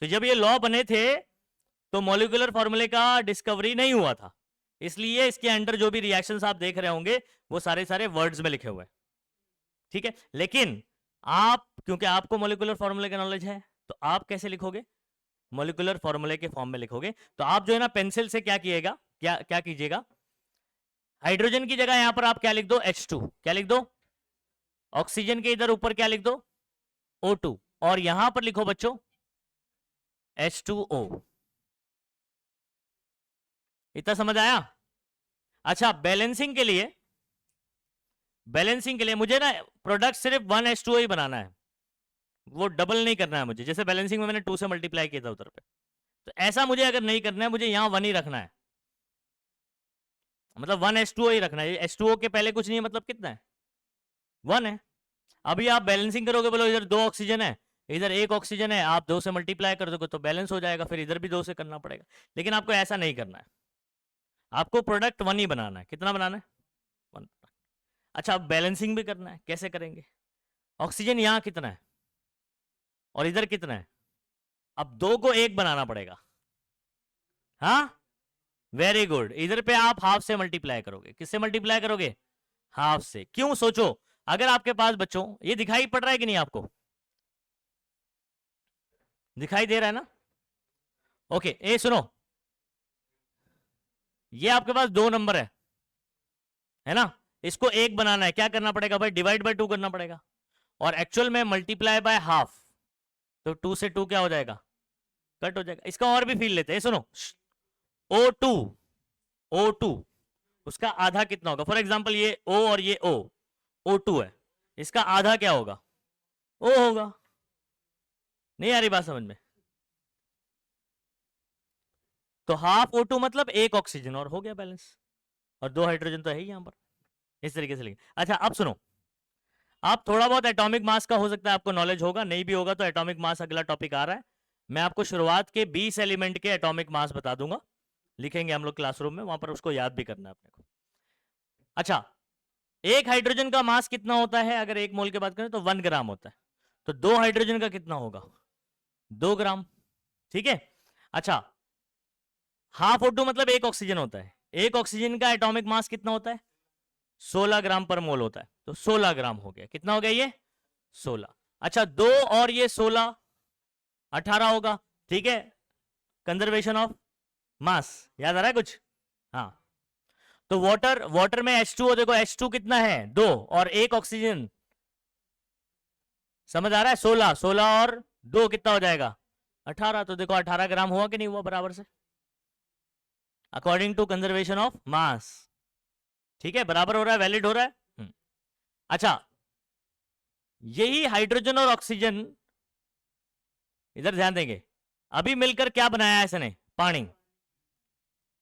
तो जब ये लॉ बने थे तो मॉलिक्यूलर फॉर्मूले का डिस्कवरी नहीं हुआ था, इसलिए इसके अंडर जो भी रिएक्शंस आप देख रहे होंगे वो सारे सारे वर्ड्स में लिखे हुए हैं. ठीक है, लेकिन आप, क्योंकि आपको मॉलिक्यूलर फॉर्मूले का नॉलेज है, तो आप कैसे लिखोगे? मॉलिक्यूलर फॉर्मूले के फॉर्म में लिखोगे. तो आप जो है ना पेंसिल से क्या किएगा, क्या क्या कीजिएगा, हाइड्रोजन की जगह यहां पर आप क्या लिख दो? H2. क्या लिख दो? ऑक्सीजन के इधर ऊपर क्या लिख दो? O2. और यहां पर लिखो बच्चों H2O. इतना समझ आया? अच्छा, बैलेंसिंग के लिए, बैलेंसिंग के लिए मुझे ना प्रोडक्ट सिर्फ 1H2O ही बनाना है, वो डबल नहीं करना है मुझे. जैसे बैलेंसिंग में मैंने 2 से मल्टीप्लाई किया था उधर पे, तो ऐसा मुझे अगर नहीं करना है, मुझे यहां 1 ही रखना है, मतलब 1H2O ही रखना है. H2O के पहले कुछ नहीं है, मतलब कितना है? 1 है. अभी आप बैलेंसिंग करोगे, बोलो इधर 2 ऑक्सीजन है, इधर 1 ऑक्सीजन है, आप 2 से मल्टीप्लाई कर दोगे तो बैलेंस हो जाएगा, फिर इधर भी 2 से करना पड़ेगा. लेकिन आपको ऐसा नहीं करना है, आपको प्रोडक्ट 1 ही बनाना है. कितना बनाना है? 1. अच्छा, अब बैलेंसिंग भी करना है, कैसे करेंगे? ऑक्सीजन यहां कितना है और इधर कितना है? अब 2 को 1 बनाना पड़ेगा. हाँ, वेरी गुड. इधर पे आप हाफ से मल्टीप्लाई करोगे. किससे मल्टीप्लाई करोगे? हाफ से. क्यों? सोचो, अगर आपके पास बच्चों, ये दिखाई पड़ रहा है कि नहीं आपको? दिखाई दे रहा है ना? ओके, ए सुनो, ये आपके पास 2 नंबर है ना? इसको 1 बनाना है, क्या करना पड़ेगा भाई? डिवाइड बाय 2 करना पड़ेगा. और एक्चुअल में मल्टीप्लाई बाय हाफ, तो 2 से 2 क्या हो जाएगा? कट हो जाएगा. इसका और भी फील लेते हैं, सुनो. O2, O2 उसका आधा कितना होगा? फॉर एग्जाम्पल ये O और ये O2 है, इसका आधा क्या होगा? O होगा। नहीं आ रही बात समझ में? तो हाफ O2 मतलब एक ऑक्सीजन और हो गया बैलेंस, और 2 हाइड्रोजन तो है ही यहां पर। इस तरीके से लिखें। अच्छा अब सुनो, आप थोड़ा बहुत एटॉमिक मास का हो सकता है आपको नॉलेज होगा, नहीं भी होगा तो एटॉमिक मास अगला टॉपिक आ रहा है, मैं आपको शुरुआत के 20 एलिमेंट के एटॉमिक मास बता दूंगा, लिखेंगे हम लोग क्लासरूम में, वहां पर उसको याद भी करना है अपने को। अच्छा, एक हाइड्रोजन का मास कितना होता है? अगर एक मोल की बात करें तो 1 ग्राम होता है, तो 2 हाइड्रोजन का कितना होगा? 2 ग्राम। ठीक है। अच्छा, हाफ O2 मतलब एक ऑक्सीजन होता है, एक ऑक्सीजन का एटॉमिक मास कितना होता है? 16 ग्राम पर मोल होता है, तो 16 ग्राम हो गया। कितना हो गया ये? 16। अच्छा, 2 और ये 16, 18 होगा। ठीक है, कंजर्वेशन ऑफ मास, याद आ रहा है कुछ? हाँ, तो वाटर में H2O, देखो H2 कितना है? 2, और एक ऑक्सीजन, समझ आ रहा है? 16, 16 और 2 कितना हो जाएगा? 18। तो देखो 18 ग्राम हुआ कि नहीं हुआ बराबर से, according to conservation of mass. ठीक है, बराबर हो रहा है, वैलिड हो रहा है। अच्छा, यही हाइड्रोजन और ऑक्सीजन, इधर ध्यान देंगे, अभी मिलकर क्या बनाया है इसने? पानी।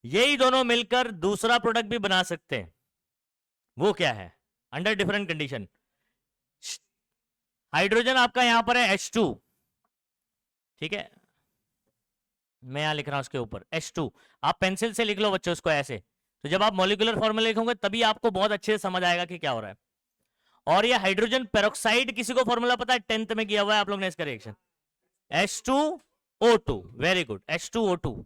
यही दोनों मिलकर दूसरा प्रोडक्ट भी बना सकते हैं, वो क्या है? Under different condition. हाइड्रोजन आपका यहां पर है H2, ठीक है, मैं यहां लिख रहा हूं उसके ऊपर H2, आप पेंसिल से लिख लो बच्चों उसको ऐसे, तो जब आप मॉलिक्यूलर फॉर्मूला लिखोगे तभी आपको बहुत अच्छे से समझ आएगा कि क्या हो रहा है। और ये हाइड्रोजन पेरोक्साइड, किसी को फॉर्मूला पता है? 10th में किया हुआ है आप लोग ने इसका reaction, H2O2, very good, H2O2।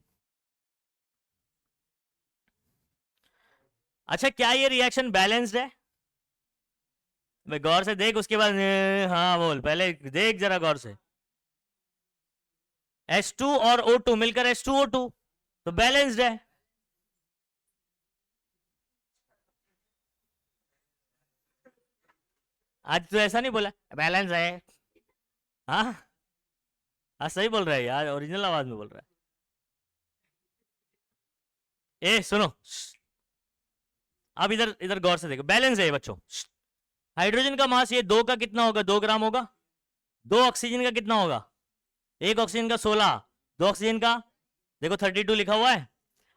अच्छा, क्या ये रिएक्शन बैलेंस्ड है? भाई गौर से देख, उसके बाद हाँ बोल, पहले देख जरा गौर से। H2 और O2 मिलकर H2O2, तो बैलेंस्ड है। आज तो ऐसा नहीं बोला बैलेंस है। हाँ हाँ, सही बोल रहा है यार, ओरिजिनल आवाज में बोल रहा है। ए सुनो, अब इधर इधर गौर से देखो, बैलेंस है बच्चों। हाइड्रोजन का मास ये 2 का कितना होगा? 2 ग्राम होगा। 2 ऑक्सीजन का कितना होगा? एक ऑक्सीजन का 16, 2 ऑक्सीजन का देखो 32 लिखा हुआ है।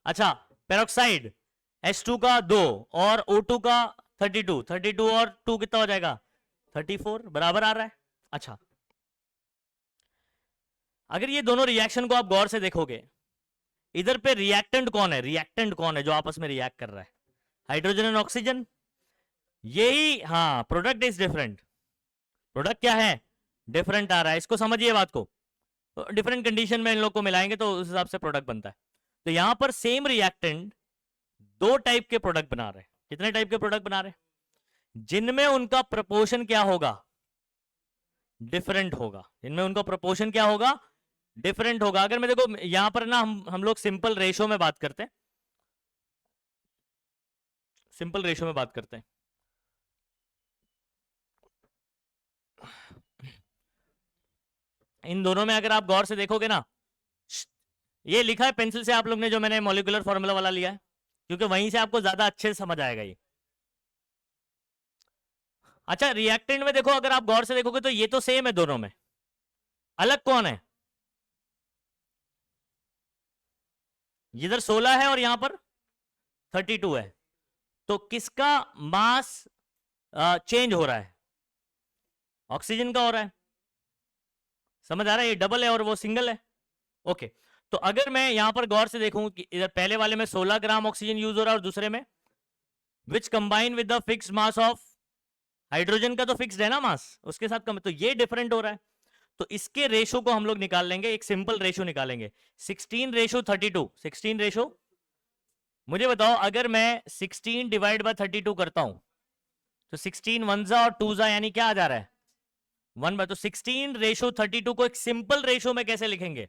अच्छा, पेरोक्साइड H2 का 2 और O2 का 32, 32 और 2 कितना हो जाएगा? 34, बराबर आ रहा है। अच्छा, अगर ये दोनों रिएक्शन को आप गौर से देखोगे, इधर पे रिएक्टेंट कौन है? रिएक्टेंट कौन है जो आपस में रिएक्ट कर रहा है? हाइड्रोजन एंड ऑक्सीजन, यही। हाँ, प्रोडक्ट इज डिफरेंट, प्रोडक्ट क्या है? डिफरेंट आ रहा है, इसको समझिए बात को। डिफरेंट कंडीशन में इन लोग को मिलाएंगे तो उस हिसाब से प्रोडक्ट बनता है। तो यहां पर सेम रिएक्टेंट 2 टाइप के प्रोडक्ट बना रहे हैं। कितने टाइप के प्रोडक्ट बना रहे हैं? जिनमें उनका प्रपोर्शन क्या होगा? डिफरेंट होगा। इनमें उनका प्रपोर्शन क्या होगा? डिफरेंट होगा। अगर मैं देखो यहां पर ना, हम लोग सिंपल रेशो में बात करते हैं, सिंपल रेशो में बात करते हैं। इन दोनों में अगर आप गौर से देखोगे ना, ये लिखा है पेंसिल से आप लोग ने, जो मैंने मॉलिक्यूलर फॉर्मूला वाला लिया है, क्योंकि वहीं से आपको ज्यादा अच्छे से समझ आएगा ये। अच्छा, रिएक्टेंट में देखो, अगर आप गौर से देखोगे तो ये तो सेम है दोनों में, अलग कौन है? इधर 16 है और यहां पर 32 है, तो किसका मास चेंज हो रहा है? ऑक्सीजन का हो रहा है। समझ आ रहा है? ये डबल है और वो सिंगल है। ओके, तो अगर मैं यहां पर गौर से देखूं कि इधर पहले वाले में 16 ग्राम ऑक्सीजन यूज हो रहा है और दूसरे में which combine with the fixed mass of hydrogen, का तो फिक्स्ड है ना मास, उसके साथ कम, तो ये डिफरेंट हो रहा है। तो इसके रेशो को हम लोग निकाल लेंगे, एक सिंपल रेशो निकालेंगे, 16:32। 16 रेशो, मुझे बताओ, अगर मैं 16 डिवाइड बाय 32 करता हूं तो 16 1 और 2 यानी क्या आ जा रहा है? 1 तो 16:32 को एक सिंपल रेशो में कैसे लिखेंगे?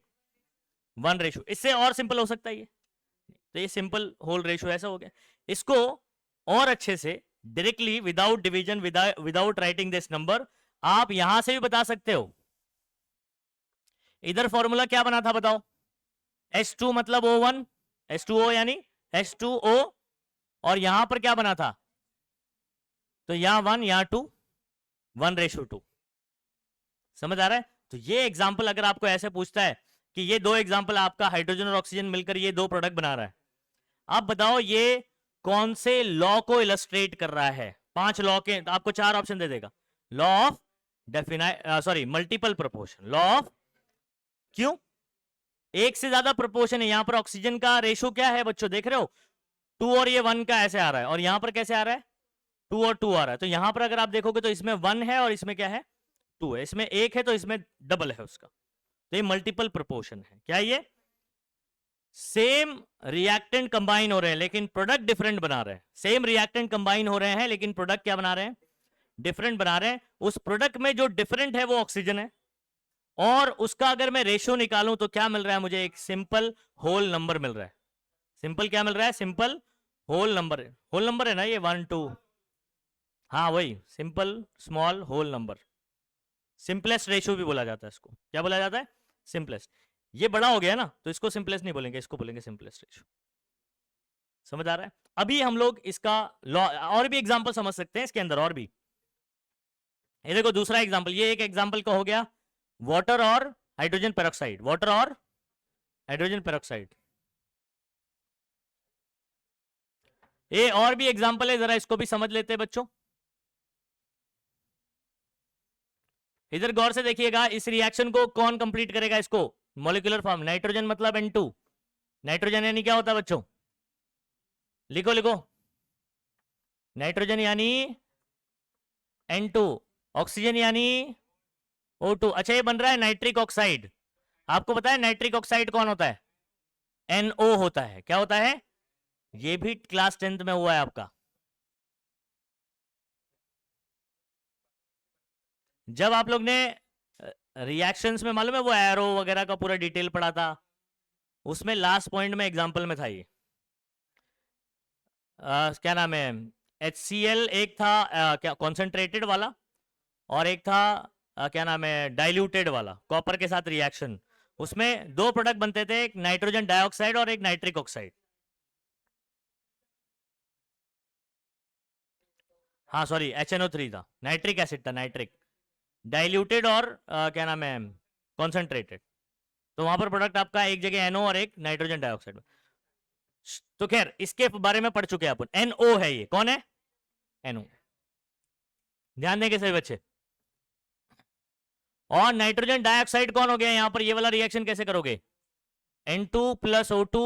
1 रेशो। इससे और सिंपल हो सकता है ये, तो ये सिंपल होल रेशो ऐसा हो गया। इसको और अच्छे से directly without division, without writing this number, आप यहां से भी बता सकते हो। इधर फॉर्मूला क्या बना था बताओ? H2 मतलब O1, H2O यानी H2O और यहां पर क्या बना था, तो यहां 1 यहां 2, 1:2। समझ आ रहा है? तो ये एग्जाम्पल अगर आपको ऐसे पूछता है कि ये दो एग्जाम्पल आपका हाइड्रोजन और ऑक्सीजन मिलकर ये दो प्रोडक्ट बना रहा है, आप बताओ ये कौन से लॉ को इलस्ट्रेट कर रहा है? 5 लॉ के आपको 4 ऑप्शन दे देगा। Law of multiple proportion, law of, क्यों? एक से ज्यादा प्रोपोर्शन है। यहां पर ऑक्सीजन का रेशो क्या है बच्चों, देख रहे हो? 2 और ये 1 का ऐसे आ रहा है, और यहां पर कैसे आ रहा है, 2 और 2 आ रहा है। तो यहां पर अगर आप देखोगे तो इसमें 1 है और इसमें क्या है, 2 है। इसमें 1 है तो इसमें डबल है उसका। तो ये मल्टीपल प्रोपोर्शन है। क्या ये सेम रिएक्टेंट कंबाइन हो रहे हैं लेकिन प्रोडक्ट डिफरेंट बना रहे हैं? सेम रिएक्टेंट कंबाइन हो रहे हैं लेकिन प्रोडक्ट क्या बना रहे हैं, डिफरेंट बना रहे हैं। उस प्रोडक्ट में जो डिफरेंट है वो ऑक्सीजन है, और उसका अगर मैं रेशियो निकालूं तो क्या मिल रहा है मुझे, एक सिंपल होल नंबर मिल रहा है। सिंपल क्या मिल रहा है, simple whole number. Whole number है ना ये 1 2, हाँ वही simple small whole number. Simplest ratio भी बोला जाता है इसको। क्या बोला जाता है, सिंपलेस्ट। ये बड़ा हो गया ना तो इसको सिंपलेस्ट नहीं बोलेंगे, इसको बोलेंगे सिंपलेस्ट रेशियो। समझ आ रहा है? अभी हम लोग इसका लॉ और भी एग्जांपल समझ सकते हैं इसके अंदर, और भी। ये देखो दूसरा एग्जांपल, ये एक एग्जांपल का हो गया वाटर और हाइड्रोजन पेरोक्साइड, वाटर और हाइड्रोजन पेरोक्साइड। ये और भी एग्जांपल है, जरा इसको भी समझ लेते हैं बच्चों। इधर गौर से देखिएगा, इस रिएक्शन को कौन कंप्लीट करेगा, इसको मॉलिक्यूलर फॉर्म, नाइट्रोजन मतलब N2। नाइट्रोजन यानी क्या होता है बच्चों, लिखो लिखो, नाइट्रोजन यानी N2, ऑक्सीजन यानी O2। अच्छा ये बन रहा है नाइट्रिक ऑक्साइड। आपको पता है नाइट्रिक ऑक्साइड कौन होता है, NO होता है। क्या होता है, ये भी क्लास 10th में हुआ है आपका। जब आप लोग ने रिएक्शंस में, मालूम है वो एरो वगैरह का पूरा डिटेल पढ़ा था, उसमें लास्ट पॉइंट में एग्जांपल में था ये क्या नाम है, HCl एक था क्या कॉन्सेंट्रेटेड वाला, और एक था क्या नाम है डाइल्यूटेड वाला, कॉपर के साथ रिएक्शन। उसमें दो प्रोडक्ट बनते थे, एक नाइट्रोजन डाइऑक्साइड और एक नाइट्रिक ऑक्साइड। हाँ सॉरी HNO3 था, नाइट्रिक एसिड था, नाइट्रिक। डाइल्यूटेड और क्या नाम है कॉन्सेंट्रेटेड। तो वहां पर प्रोडक्ट आपका एक जगह NO और एक नाइट्रोजन डाइऑक्साइड। तो खैर इसके बारे में पढ़ चुके हैं अपन। NO है, ये कौन है, NO। ध्यान देंगे सभी बच्चे। और नाइट्रोजन डाइऑक्साइड कौन हो गया यहां पर, ये वाला रिएक्शन कैसे करोगे, N2 + O2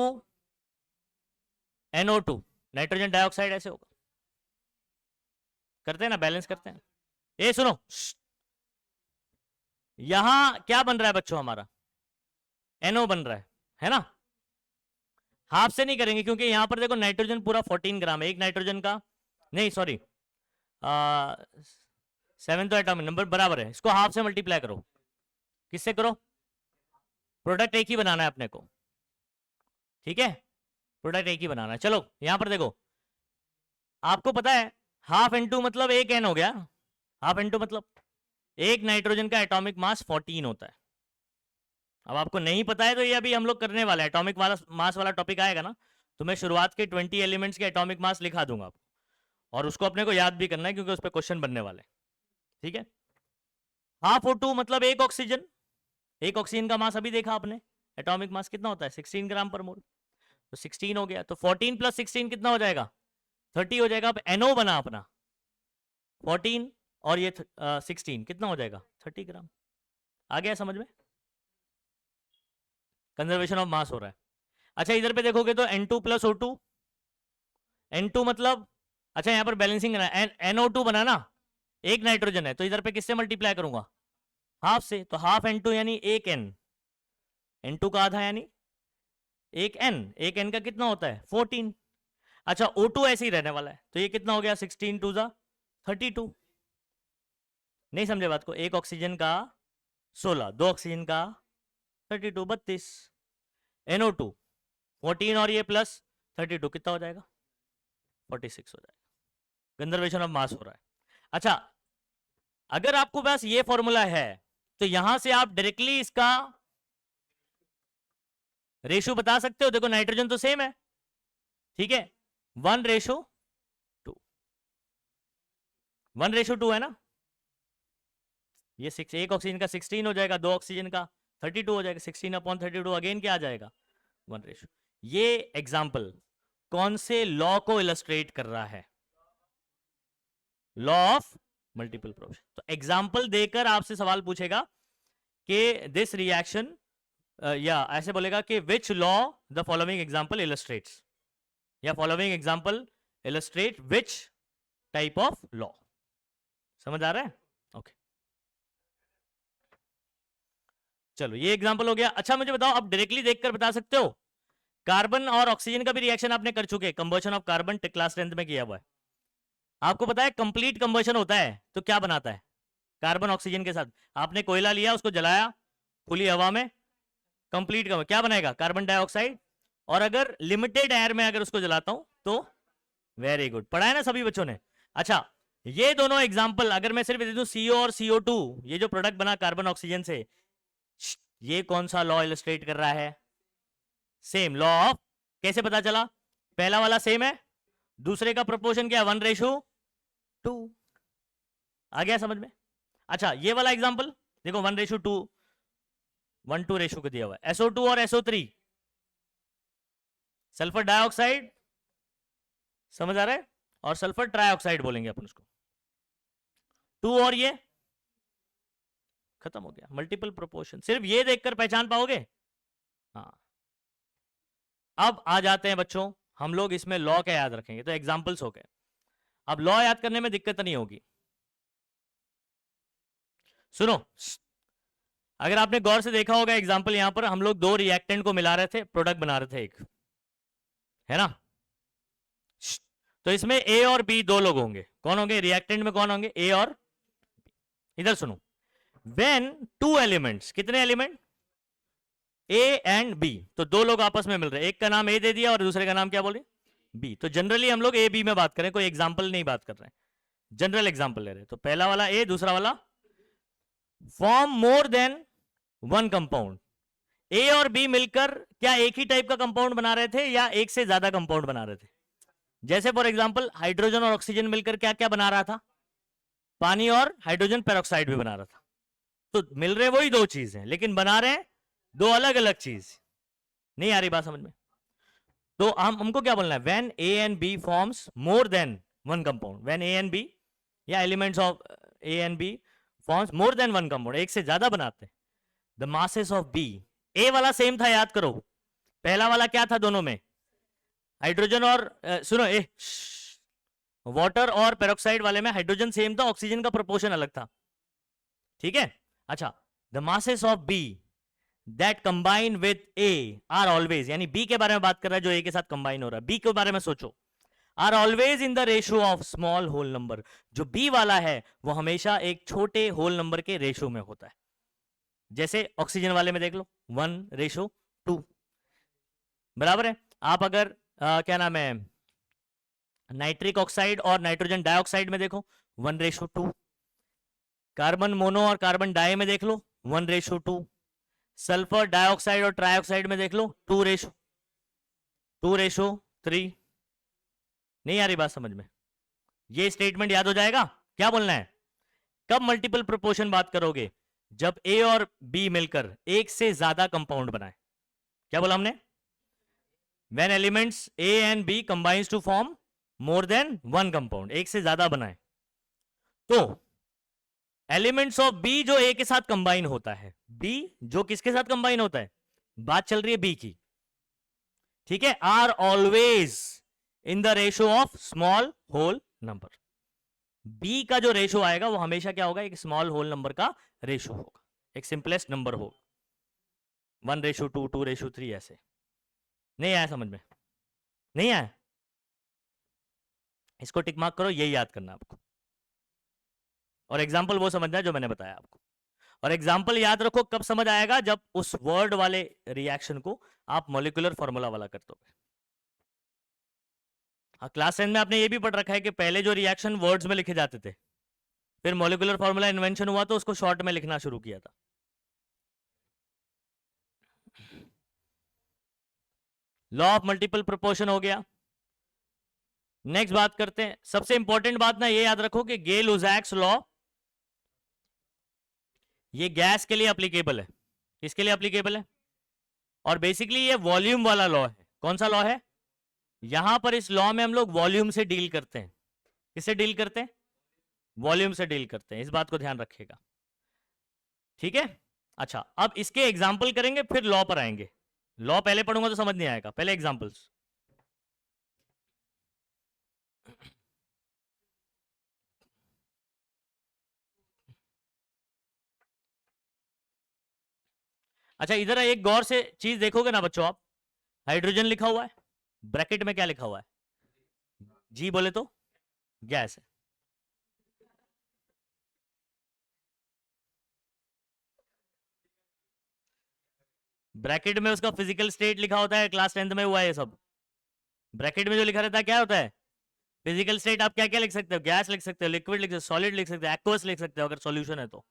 NO2, nitrogen dioxide ऐसे होगा। करते हैं ना, बैलेंस करते हैं। ये सुनो, यहां क्या बन रहा है बच्चों, हमारा NO बन रहा है ना। हाफ से नहीं करेंगे क्योंकि यहां पर देखो नाइट्रोजन पूरा 14 ग्राम है, एक नाइट्रोजन का, नहीं सॉरी 7 तो एटॉमिक नंबर बराबर है, इसको हाफ से मल्टीप्लाई करो। किससे करो, प्रोडक्ट एक ही बनाना है अपने को, ठीक है, प्रोडक्ट एक ही बनाना है। चलो यहां पर देखो, आपको पता है हाफ N2 मतलब एक N हो गया, हाफ N2 मतलब एक नाइट्रोजन का एटॉमिक मास 14 होता है। अब आपको नहीं पता है तो ये अभी हम लोग करने वाले हैं, एटॉमिक वाला मास वाला टॉपिक आएगा ना, तो मैं शुरुआत के 20 एलिमेंट्स के एटॉमिक मास लिखा दूंगा आपको, और उसको अपने को याद भी करना है क्योंकि उस पर क्वेश्चन बनने वाले हैं, ठीक है। हाफ O2 मतलब एक ऑक्सीजन, एक ऑक्सीजन का मास अभी देखा आपने, एटॉमिक मास कितना होता है 16 ग्राम पर मोल, तो 16 हो गया, तो 14 + 16 कितना हो जाएगा, 30 हो जाएगा। अब NO बना अपना 14 और ये 16 कितना हो जाएगा 30 ग्राम। आ गया समझ में, कंजर्वेशन ऑफ मास हो रहा है। अच्छा इधर पे देखोगे तो N2 + O2, N2 मतलब, अच्छा यहां पर बैलेंसिंग NO2 बना ना, एक नाइट्रोजन है, तो इधर पे किससे मल्टीप्लाई करूंगा, हाफ से, तो हाफ N2 यानी एक N, N2 का आधा यानी एक N, एक N का कितना होता है 14। अच्छा O2 ऐसे ही रहने वाला है, तो ये कितना हो गया 16 2 32। नहीं समझे बात को, एक ऑक्सीजन का 16, दो ऑक्सीजन का 32 32, NO2 14 और ये प्लस 32 कितना हो जाएगा 46 हो जाएगा। कंजर्वेशन ऑफ मास हो रहा है। अच्छा अगर आपको पास ये फॉर्मूला है तो यहां से आप डायरेक्टली इसका रेशियो बता सकते हो। देखो नाइट्रोजन तो सेम है, ठीक है, 1:2, 1:2 है ना, ये एक ऑक्सीजन का 16 हो जाएगा, 2 ऑक्सीजन का 32 हो जाएगा, 16/32 अगेन क्या आ जाएगा 1:. ये एग्जाम्पल कौन से लॉ को इलस्ट्रेट कर रहा है, लॉ ऑफ मल्टीपल प्रोपोर्शन. तो एग्जाम्पल देकर आपसे सवाल पूछेगा कि दिस रिएक्शन, या ऐसे बोलेगा कि which law the following example illustrates, या following example illustrate which type of law. समझ आ रहा है? ओके चलो ये एग्जाम्पल हो गया. अच्छा मुझे बताओ, आप डायरेक्टली देखकर बता सकते हो, कार्बन और ऑक्सीजन का भी रिएक्शन आपने कर चुके, combustion of carbon class 10th में किया हुआ है. आपको पता है कंप्लीट कंबशन होता है तो क्या बनाता है, कार्बन ऑक्सीजन के साथ आपने कोयला लिया, उसको जलाया खुली हवा में, कंप्लीट क्या बनाएगा, कार्बन डाइऑक्साइड. और अगर लिमिटेड एयर में अगर उसको जलाता हूं तो, वेरी गुड, पढ़ा है ना सभी बच्चों ने. अच्छा ये दोनों एग्जाम्पल अगर मैं सिर्फ दे दूं, CO और CO2, ये जो प्रोडक्ट बना कार्बन ऑक्सीजन से, ये कौन सा लॉ इलस्ट्रेट कर रहा है, सेम लॉ ऑफ. कैसे पता चला, पहला वाला सेम है, दूसरे का प्रोपोर्शन क्या है 1:2. आ गया समझ में. अच्छा ये वाला एग्जांपल देखो 1:2, 1:2 रेशो को दिया हुआ है, SO2 और SO3, सल्फर डाइऑक्साइड, समझ आ रहा है, और सल्फर ट्राइऑक्साइड बोलेंगे अपन उसको, 2 और ये खत्म हो गया. मल्टीपल प्रोपोर्शन सिर्फ ये देखकर पहचान पाओगे. हाँ अब आ जाते हैं बच्चों, हम लोग इसमें लॉ क्या याद रखेंगे, तो एग्जांपल्स हो गए. अब लॉ याद करने में दिक्कत नहीं होगी. सुनो, अगर आपने गौर से देखा होगा एग्जांपल, यहां पर हम लोग 2 रिएक्टेंट को मिला रहे थे, प्रोडक्ट बना रहे थे एक, है ना. तो इसमें ए और बी 2 लोग होंगे, कौन होंगे रिएक्टेंट में, कौन होंगे ए और, इधर सुनो, व्हेन 2 एलिमेंट्स, कितने एलिमेंट, ए एंड बी, तो 2 लोग आपस में मिल रहे हैं, एक का नाम ए दे दिया और दूसरे का नाम क्या बोले बी. तो जनरली हम लोग ए बी में बात करें, कोई एग्जांपल नहीं बात कर रहे हैं, जनरल एग्जांपल ले रहे हैं. तो पहला वाला ए, दूसरा वाला, फॉर्म मोर देन 1 कंपाउंड. ए और बी मिलकर क्या एक ही टाइप का कंपाउंड बना रहे थे या एक से ज्यादा कंपाउंड बना रहे थे. जैसे फॉर एग्जांपल हाइड्रोजन और ऑक्सीजन मिलकर क्या क्या बना रहा था, पानी और हाइड्रोजन पेरोक्साइड भी बना रहा था. तो मिल रहे वही 2 चीज हैं लेकिन बना रहे हैं 2 अलग अलग चीज. नहीं आ रही बात समझ में. तो हमको क्या बोलना है, when A and B forms more than 1 compound, when A and B या elements of A and B forms more than 1 compound, एक से ज्यादा बनाते हैं, the masses of B. A वाला सेम था, याद करो, पहला वाला क्या था दोनों में, हाइड्रोजन और सुनो ए, वाटर और पेरोक्साइड वाले में हाइड्रोजन सेम था, ऑक्सीजन का प्रोपोर्शन अलग था, ठीक है. अच्छा the masses of B that combine with A are always, यानी बी के बारे में बात कर रहा है जो ए के साथ कंबाइन हो रहा है, बी के बारे में सोचो, are always in the ratio of small whole number. जो बी वाला है वो हमेशा एक छोटे होल नंबर के रेशियो में होता है. जैसे ऑक्सीजन वाले में देख लो 1:2 बराबर है. आप अगर क्या नाम है नाइट्रिक ऑक्साइड और नाइट्रोजन डाइऑक्साइड में देखो 1:2, कार्बन मोनो और कार्बन डाई में देख लो 1:2, सल्फर डाइऑक्साइड और ट्राइऑक्साइड में देख लो 2:3. नहीं आ रही बात समझ में. ये स्टेटमेंट याद हो जाएगा. क्या बोलना है, कब मल्टीपल प्रोपोर्शन बात करोगे, जब ए और बी मिलकर एक से ज्यादा कंपाउंड बनाए. क्या बोला हमने, when elements A and B combines to form more than 1 compound, एक से ज्यादा बनाए. तो एलिमेंट्स ऑफ बी जो ए के साथ कंबाइन होता है, बी जो किसके साथ कंबाइन होता है, बात चल रही है बी की, ठीक है, are always in the ratio of small whole number. B का जो रेशियो आएगा वो हमेशा क्या होगा, एक स्मॉल होल नंबर का रेशियो होगा, एक सिंपलेस्ट नंबर होगा, 1:2, 2:3 ऐसे. नहीं आया समझ में, नहीं आया, इसको टिक मार्क करो, यही याद करना आपको. और एग्जाम्पल वो समझना है जो मैंने बताया आपको. और एग्जाम्पल याद रखो कब समझ आएगा, जब उस वर्ड वाले रिएक्शन को आप मॉलिक्यूलर फॉर्मूला वाला कर दोगे. हाँ क्लास 10 में आपने ये भी पढ़ रखा है कि पहले जो रिएक्शन वर्ड्स में लिखे जाते थे, फिर मॉलिक्यूलर फॉर्मूला इन्वेंशन हुआ तो उसको शॉर्ट में लिखना शुरू किया था. लॉ ऑफ मल्टीपल प्रोपोर्शन हो गया. नेक्स्ट बात करते हैं, सबसे इंपॉर्टेंट बात ना ये याद रखो कि गे-लुसाक्स लॉ ये गैस के लिए अप्लीकेबल है। किसके लिए अप्लीकेबल है? और बेसिकली ये वॉल्यूम वाला लॉ है। कौन सा लॉ है? यहां पर इस लॉ में हम लोग वॉल्यूम से डील करते हैं। किससे डील करते हैं? वॉल्यूम से डील करते हैं, इस बात को ध्यान रखिएगा, ठीक है। अच्छा, अब इसके एग्जाम्पल करेंगे फिर लॉ पर आएंगे। लॉ पहले पढ़ूंगा तो समझ नहीं आएगा, पहले एग्जाम्पल्स। अच्छा, इधर एक गौर से चीज देखोगे ना बच्चों आप, हाइड्रोजन लिखा हुआ है, ब्रैकेट में क्या लिखा हुआ है? जी बोले तो गैस है। ब्रैकेट में उसका फिजिकल स्टेट लिखा होता है, क्लास 10th में हुआ है ये सब। ब्रैकेट में जो लिखा रहता है क्या होता है? Physical state. आप क्या क्या लिख सकते हो? गैस लिख सकते हो, लिक्विड लिख सकते हो, सॉलिड लिख सकते हो, एक्वस लिख सकते हो अगर सॉल्यूशन है तो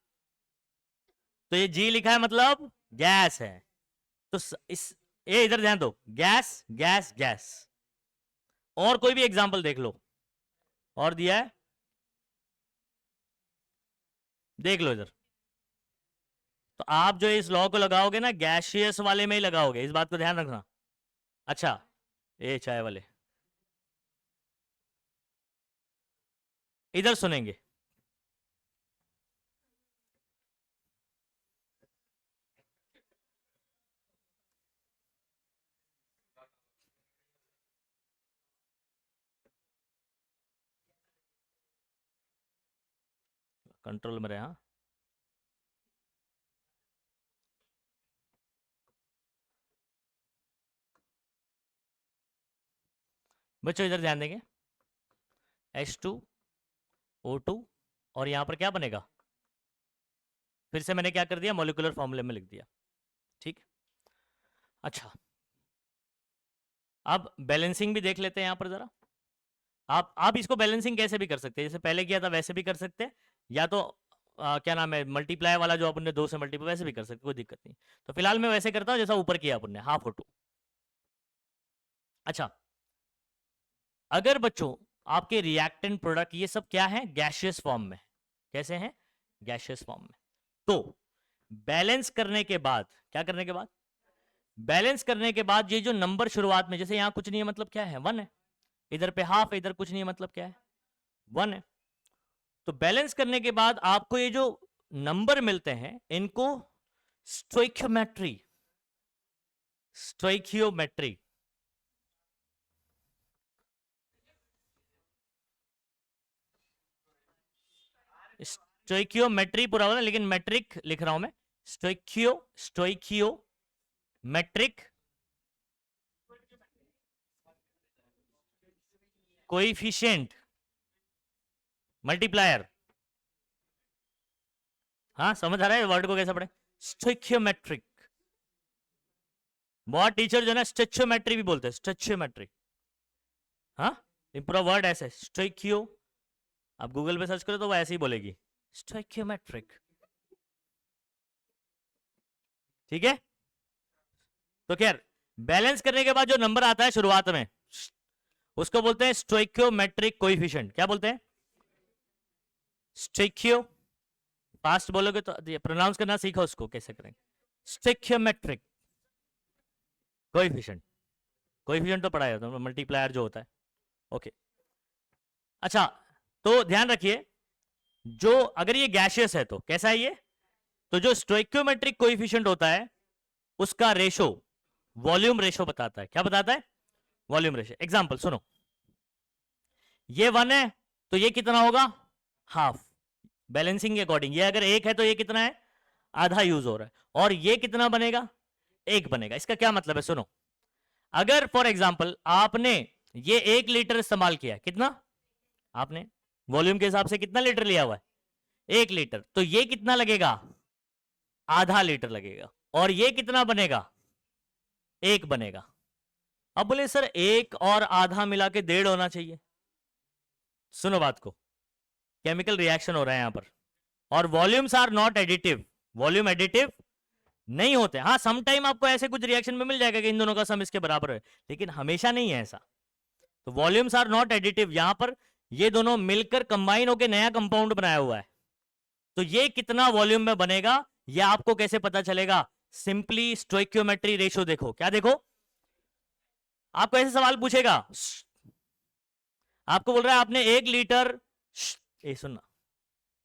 ये जी लिखा है मतलब गैस है। तो इस ये इधर ध्यान दो, गैस गैस गैस। और कोई भी एग्जांपल देख लो, और दिया है, देख लो इधर। तो आप जो इस लॉ को लगाओगे ना, गैशियस वाले में ही लगाओगे, इस बात को ध्यान रखना। अच्छा, ये चाय वाले इधर सुनेंगे। कंट्रोल में रहे, हाँ। बच्चों इधर ध्यान देंगे, H2O2 और यहां पर क्या बनेगा? फिर से मैंने क्या कर दिया, मॉलिक्यूलर फॉर्मूले में लिख दिया, ठीक। अच्छा, अब बैलेंसिंग भी देख लेते हैं यहां पर जरा। आप इसको बैलेंसिंग कैसे भी कर सकते हैं, जैसे पहले किया था वैसे भी कर सकते हैं, या तो क्या नाम है, मल्टीप्लाई वाला जो अपन ने 2 से मल्टीप्लाई, वैसे भी कर सकते, कोई दिक्कत नहीं। तो फिलहाल मैं वैसे करता हूं जैसा ऊपर किया अपन ने, ½ O2। अच्छा, अगर बच्चों आपके रिएक्टेंट प्रोडक्ट ये सब क्या है, गैशियस फॉर्म में, कैसे हैं? गैशियस फॉर्म में। तो बैलेंस करने के बाद, क्या करने के बाद? बैलेंस करने के बाद ये जो नंबर शुरुआत में, जैसे यहां कुछ नहीं है मतलब क्या है? 1 है। इधर पे ½ है, इधर कुछ नहीं है मतलब क्या है? 1 है। तो बैलेंस करने के बाद आपको ये जो नंबर मिलते हैं इनको स्टोइकियोमेट्री, स्टोइकियोमेट्री, स्टोइकियोमेट्री पूरा होगा, लेकिन मैट्रिक लिख रहा हूं मैं। स्टोइकियो मैट्रिक कोइफिशिएंट मल्टीप्लायर। हाँ, समझ आ रहा है वर्ड को कैसे पढ़े? स्टोइकियोमेट्रिक। बहुत टीचर जो है ना स्टेचियोमेट्री भी बोलते हैं, स्टेचियोमेट्री। हाँ, ये पूरा वर्ड ऐसे स्टोइकियो, आप गूगल पे सर्च करो तो वो ऐसे ही बोलेगी, स्टोइकियोमेट्रिक, ठीक है। तो खैर, बैलेंस करने के बाद जो नंबर आता है शुरुआत में उसको बोलते हैं स्टोइकियोमेट्रिक कोएफिशिएंट। क्या बोलते हैं? स्टोइकियो, फास्ट बोलोगे तो प्रोनाउंस करना सीखो, उसको कैसे करेंगे, स्टोइकियोमेट्रिक कोएफिशिएंट। कोएफिशिएंट तो पढ़ाया था, मल्टीप्लायर जो होता है, ओके। अच्छा, तो ध्यान रखिए, जो अगर ये गैशियस है तो कैसा है ये? तो जो स्टोइकियोमेट्रिक कोएफिशिएंट होता है उसका रेशो वॉल्यूम रेशो बताता है। क्या बताता है? Volume ratio. एग्जांपल सुनो, ये 1 है तो ये कितना होगा? ½ बैलेंसिंग के अकॉर्डिंग। ये अगर 1 है तो ये कितना है? आधा यूज हो रहा है। और ये कितना बनेगा? 1 बनेगा। इसका क्या मतलब है? सुनो, अगर फॉर एग्जांपल आपने ये 1 लीटर इस्तेमाल किया, कितना आपने वॉल्यूम के हिसाब से कितना लीटर लिया हुआ है? 1 लीटर। तो ये कितना लगेगा? ½ लीटर लगेगा। और ये कितना बनेगा? 1 बनेगा। अब बोले सर 1 और आधा मिला के 1.5 होना चाहिए। सुनो बात को, केमिकल रिएक्शन हो रहा है यहां पर, और volumes are not additive. Volume additive नहीं होते। हाँ, सम टाइम आपको ऐसे कुछ रिएक्शन में मिल जाएगा कि इन दोनों का सम इसके बराबर है, लेकिन हमेशा नहीं है ऐसा। तो वॉल्यूम्स आर नॉट एडिटिव, यहां पर ये दोनों मिलकर कंबाइन होकर नया कंपाउंड बनाया हुआ है। तो ये कितना वॉल्यूम में बनेगा ये आपको कैसे पता चलेगा? सिंपली स्टोइकियोमेट्री रेशियो देखो। क्या देखो? आपको ऐसे सवाल पूछेगा, आपको बोल रहा है आपने 1 लीटर, ये सुनना,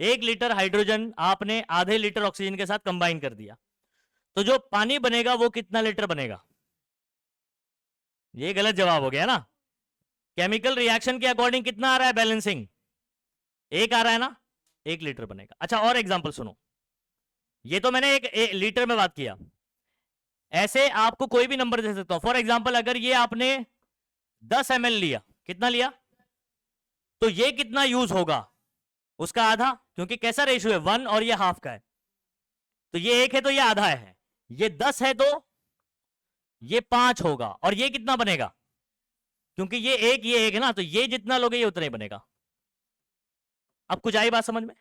1 लीटर हाइड्रोजन आपने आधे लीटर ऑक्सीजन के साथ कंबाइन कर दिया, तो जो पानी बनेगा वो कितना लीटर बनेगा? ये गलत जवाब हो गया ना। केमिकल रिएक्शन के अकॉर्डिंग कितना आ रहा है बैलेंसिंग? 1 आ रहा है ना, 1 लीटर बनेगा। अच्छा और एग्जांपल सुनो, ये तो मैंने एक लीटर में बात किया, ऐसे आपको कोई भी नंबर दे सकता हूं। फॉर एग्जांपल अगर ये आपने 10 ml लिया, कितना लिया, तो ये कितना यूज होगा? उसका आधा, क्योंकि कैसा रेशियो है, 1 और ये हाफ का है, तो ये 1 है तो ये आधा है, ये 10 है तो ये 5 होगा, और ये कितना बनेगा? क्योंकि ये 1 है ना, तो ये जितना लोगे ये उतना ही बनेगा। अब कुछ आई बात समझ में?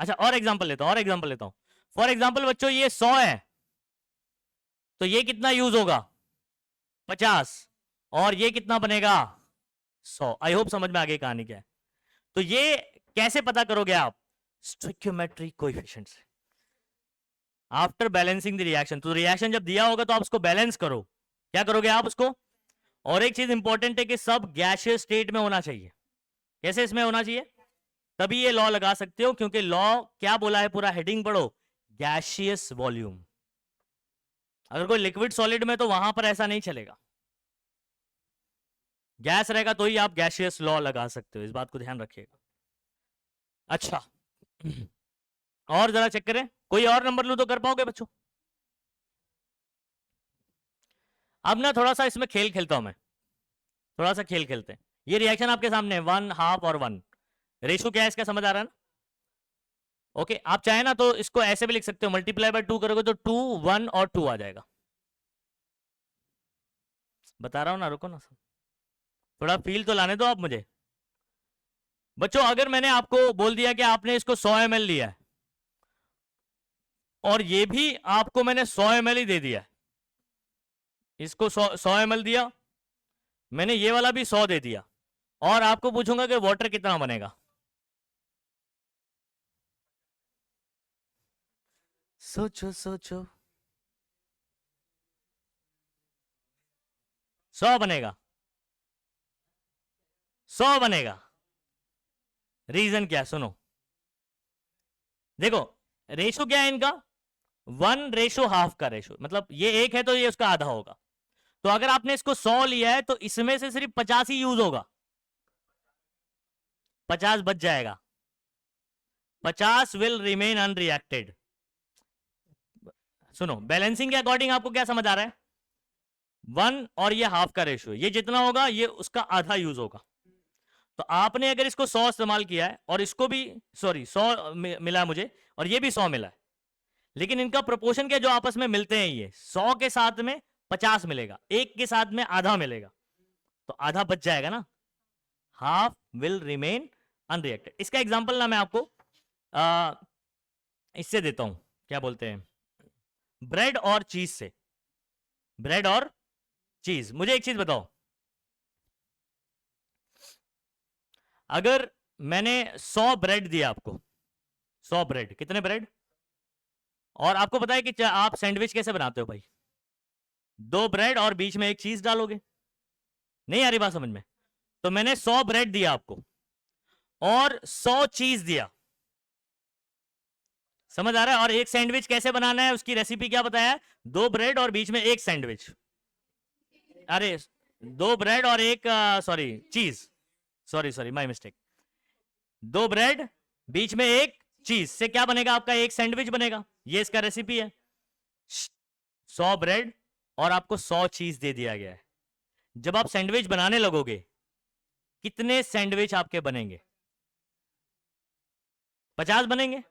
अच्छा और एग्जांपल लेता हूं, फॉर एग्जांपल बच्चों ये 100 है, तो ये कितना यूज होगा? 50, और ये कितना बनेगा? 100। आई होप समझ में आ गई कहानी क्या है। तो ये कैसे पता करोगे आप? स्टोइकियोमेट्री कोएफिशिएंट से, आफ्टर बैलेंसिंग द रिएक्शन। तो रिएक्शन जब दिया होगा तो आप उसको बैलेंस करो। क्या करोगे आप उसको? और एक चीज इंपॉर्टेंट है कि सब गैसियस स्टेट में होना चाहिए। कैसे इसमें होना चाहिए? तभी ये लॉ लगा सकते हो, क्योंकि लॉ क्या बोला है, पूरा हेडिंग पढ़ो, गैसियस वॉल्यूम। अगर कोई लिक्विड सॉलिड में तो वहां पर ऐसा नहीं चलेगा, गैस रहेगा तो ही आप गैसियस लॉ लगा सकते हो, इस बात को ध्यान रखिएगा। अच्छा और जरा चेक करें, कोई और नंबर लूं तो कर पाओगे बच्चों? अब ना थोड़ा सा इसमें खेल खेलता हूं मैं, थोड़ा सा खेल खेलते हैं। ये रिएक्शन आपके सामने है, 1 हाफ और 1, रेशो क्या है इसका समझ आ रहा है ना? ओके आप चाहे ना तो इसको ऐसे भी लिख सकते हो, मल्टीप्लाई बाय 2 करोगे तो 2 1 और 2 आ जाएगा। बता रहा हूं ना, रुको ना, थोड़ा फील तो लाने दो आप मुझे। बच्चों अगर मैंने आपको बोल दिया कि आपने इसको 100 ml लिया है, और ये भी आपको मैंने 100 ml ही दे दिया है, इसको 100 ml दिया मैंने, ये वाला भी 100 दे दिया, और आपको पूछूंगा कि वाटर कितना बनेगा? सोचो सोचो। 100 बनेगा, 100 बनेगा। रीजन क्या? सुनो, देखो रेशो क्या है इनका, 1:1/2 का रेशो, मतलब ये 1 है तो ये उसका आधा होगा। तो अगर आपने इसको 100 लिया है तो इसमें से सिर्फ 50 ही यूज होगा, 50 बच जाएगा, 50 विल रिमेन अनरिएक्टेड। सुनो बैलेंसिंग के अकॉर्डिंग आपको क्या समझ आ रहा है? 1 और ये हाफ का रेशियो, ये जितना होगा ये उसका आधा यूज होगा। तो आपने अगर इसको 100 इस्तेमाल किया है, और इसको भी सॉरी 100 मिला मुझे, और ये भी 100 मिला है, लेकिन इनका प्रोपोर्शन क्या जो आपस में मिलते हैं, ये 100 के साथ में 50 मिलेगा, 1 के साथ में आधा मिलेगा, तो आधा बच जाएगा ना, हाफ विल रिमेन अनरिएक्टेड। इसका एग्जांपल ना मैं आपको इससे देता हूं, क्या बोलते हैं, ब्रेड और चीज से। ब्रेड और चीज, मुझे एक चीज बताओ, अगर मैंने 100 ब्रेड दिया आपको, 100 ब्रेड, कितने ब्रेड, और आपको पता है कि आप सैंडविच कैसे बनाते हो भाई, 2 ब्रेड और बीच में एक चीज डालोगे, नहीं आ रही बात समझ में? तो मैंने 100 ब्रेड दिया आपको और 100 चीज दिया, समझ आ रहा है? और एक सैंडविच कैसे बनाना है उसकी रेसिपी क्या बताया? 2 ब्रेड और बीच में एक सैंडविच, अरे 2 ब्रेड और एक सॉरी चीज, सॉरी माय मिस्टेक, 2 ब्रेड बीच में एक चीज से क्या बनेगा आपका? एक सैंडविच बनेगा, ये इसका रेसिपी है। 100 ब्रेड और आपको 100 चीज दे दिया गया है, जब आप सैंडविच बनाने लगोगे कितने सैंडविच आपके बनेंगे? 50 बनेंगे,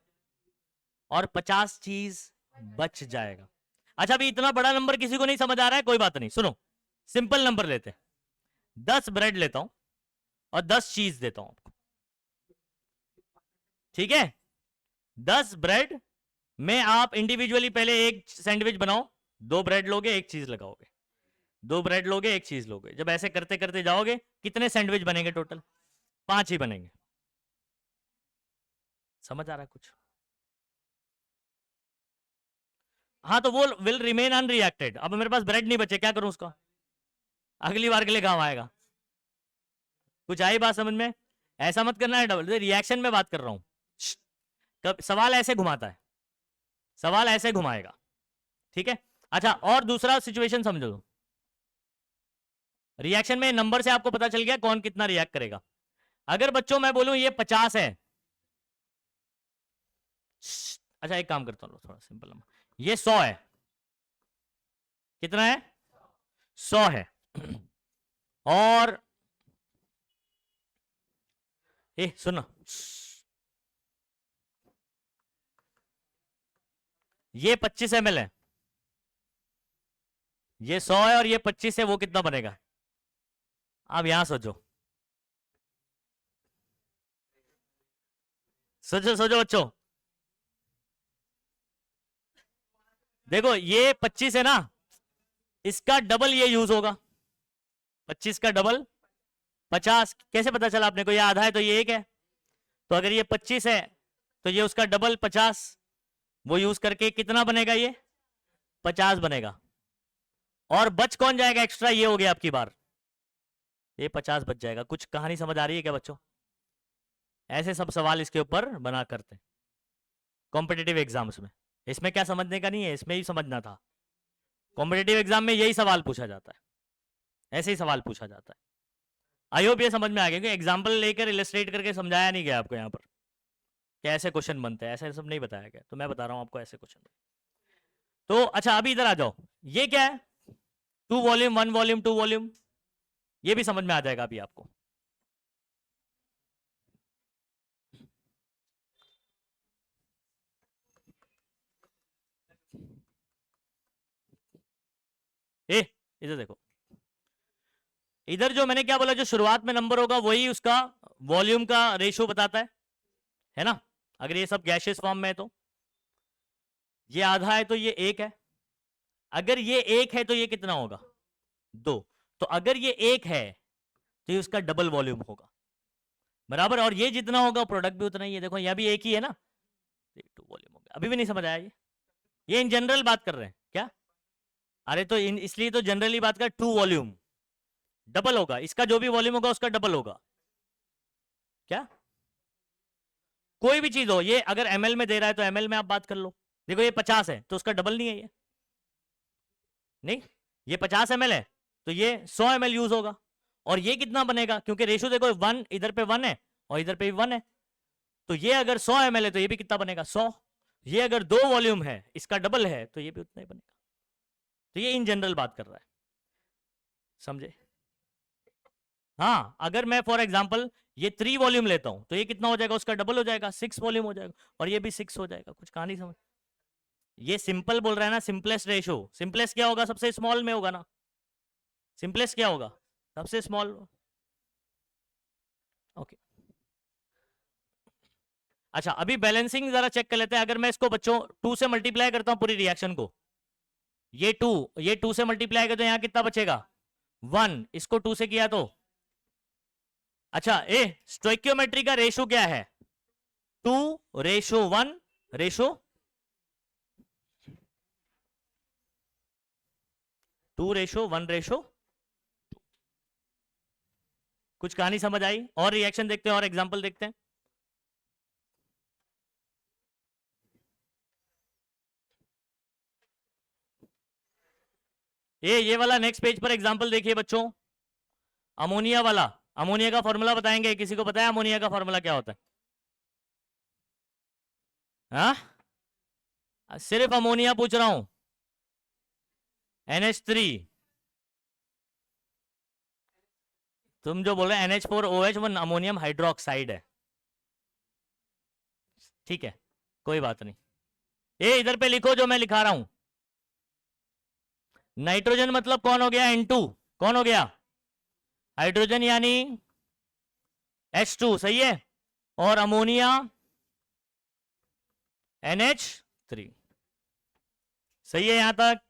और 50 चीज बच जाएगा। अच्छा अभी इतना बड़ा नंबर किसी को नहीं समझ आ रहा है, कोई बात नहीं, सुनो सिंपल नंबर लेते हैं, 10 ब्रेड लेता हूं और 10 चीज देता हूं आपको, ठीक है? 10 ब्रेड में आप इंडिविजुअली पहले एक सैंडविच बनाओ, 2 ब्रेड लोगे एक चीज लगाओगे, 2 ब्रेड लोगे, 1 चीज लोगे। जब ऐसे करते करते जाओगे कितने सैंडविच बनेंगे टोटल? 5 ही बनेंगे। समझ आ रहा है कुछ? हाँ तो वो विल रिमेन अनरिएक्टेड। अब मेरे पास ब्रेड नहीं बचे, क्या करूं उसका? अगली बार के लिए काम आएगा। कुछ आई बात समझ में? ऐसा मत करना है, डबल रिएक्शन में बात कर रहा हूं। कब सवाल ऐसे घुमाता है, सवाल ऐसे घुमाएगा, ठीक है। अच्छा, और दूसरा सिचुएशन समझो। रिएक्शन में नंबर से आपको पता चल गया कौन कितना रिएक्ट करेगा। अगर बच्चों मैं बोलूं ये 50 है, अच्छा एक काम करता हूं, थोड़ा सिंपल नंबर, ये 100 है। कितना है? 100 है। और सुनो, ये 25 ml है, ये 100 है और ये 25 है, वो कितना बनेगा? आप यहां सोचो, सोचो सोचो बच्चों। देखो ये 25 है ना, इसका डबल ये यूज होगा। 25 का डबल 50। कैसे पता चला आपने को? ये आधा है तो ये 1 है, तो अगर ये 25 है तो ये उसका डबल 50, वो यूज करके कितना बनेगा? ये 50 बनेगा। और बच कौन जाएगा एक्स्ट्रा? ये हो गया आपकी बार, ये 50 बच जाएगा। कुछ कहानी समझ आ रही है क्या बच्चों? ऐसे सब सवाल इसके ऊपर बना करते कॉम्पिटेटिव एग्जाम्स में। इसमें क्या समझने का नहीं है, इसमें ही समझना था। कॉम्पिटेटिव एग्जाम में यही सवाल पूछा जाता है, ऐसे ही सवाल पूछा जाता है। आई होप ये समझ में आ गया कि एग्जाम्पल लेकर इलस्ट्रेट करके समझाया नहीं गया आपको यहाँ पर कि ऐसे क्वेश्चन बनते हैं, ऐसे सब नहीं बताया गया। तो मैं बता रहा हूँ आपको ऐसे क्वेश्चन। तो अच्छा अभी इधर आ जाओ, ये क्या है? 2 वॉल्यूम 1 वॉल्यूम 2 वॉल्यूम, ये भी समझ में आ जाएगा अभी आपको। इधर देखो, इधर जो मैंने क्या बोला, जो शुरुआत में नंबर होगा वही उसका वॉल्यूम का रेशियो बताता है ना? अगर ये सब गैशियस फॉर्म में है तो ये आधा है तो ये 1 है। अगर ये 1 है तो ये कितना होगा? 2। तो अगर ये 1 है तो ये उसका डबल वॉल्यूम होगा, बराबर। और ये जितना होगा प्रोडक्ट भी उतना ही है। देखो यह भी 1 ही है ना, 2 वॉल्यूम हो गया। अभी भी नहीं समझ आया? ये इन जनरल बात कर रहे हैं क्या? अरे तो इसलिए तो जनरली बात कर, 2 वॉल्यूम डबल होगा, इसका जो भी वॉल्यूम होगा उसका डबल होगा। क्या? कोई भी चीज हो, ये अगर ml में दे रहा है तो ml में आप बात कर लो। देखो ये 50 है तो उसका डबल नहीं है ये, नहीं, ये 50 ml है तो ये 100 ml यूज होगा। और ये कितना बनेगा? क्योंकि रेशियो देखो 1 इधर पे 1 है और इधर पे भी 1 है, तो ये अगर 100 ml है तो ये भी कितना बनेगा? 100। ये अगर 2 वॉल्यूम है, इसका डबल है, तो ये भी उतना ही बनेगा। तो ये इन जनरल बात कर रहा है, समझे? हाँ, अगर मैं फॉर एग्जांपल ये 3 वॉल्यूम लेता हूं तो ये कितना हो जाएगा? उसका डबल हो जाएगा, 6 वॉल्यूम हो जाएगा। और ये भी 6 हो जाएगा। कुछ कहानी समझ? ये सिंपल बोल रहा है ना, सिंपलेस्ट रेशो। सिंपलेस्ट क्या होगा? सबसे स्मॉल में होगा ना। सिंपलेस्ट क्या होगा? सबसे स्मॉल। ओके, अच्छा अभी बैलेंसिंग जरा चेक कर लेते हैं। अगर मैं इसको बच्चों 2 से मल्टीप्लाई करता हूं पूरी रिएक्शन को, ये 2 से मल्टीप्लाई करते तो यहां कितना बचेगा? 1। इसको 2 से किया तो अच्छा स्टोइकियोमेट्री का रेशो क्या है? 2:1 रेशो 2:1 कुछ कहानी समझ आई? और रिएक्शन देखते हैं और एग्जांपल देखते हैं। ये वाला नेक्स्ट पेज पर एग्जांपल देखिए बच्चों, अमोनिया वाला। अमोनिया का फॉर्मूला बताएंगे? किसी को पता है अमोनिया का फॉर्मूला क्या होता है? हाँ, सिर्फ अमोनिया पूछ रहा हूं। NH3। तुम जो बोल रहे हैं NH4OH, अमोनियम हाइड्रोक्साइड है, ठीक है, कोई बात नहीं। ये इधर पे लिखो जो मैं लिखा रहा हूं। नाइट्रोजन मतलब कौन हो गया? N2। कौन हो गया? हाइड्रोजन यानी H2, सही है। और अमोनिया NH3, सही है यहां तक?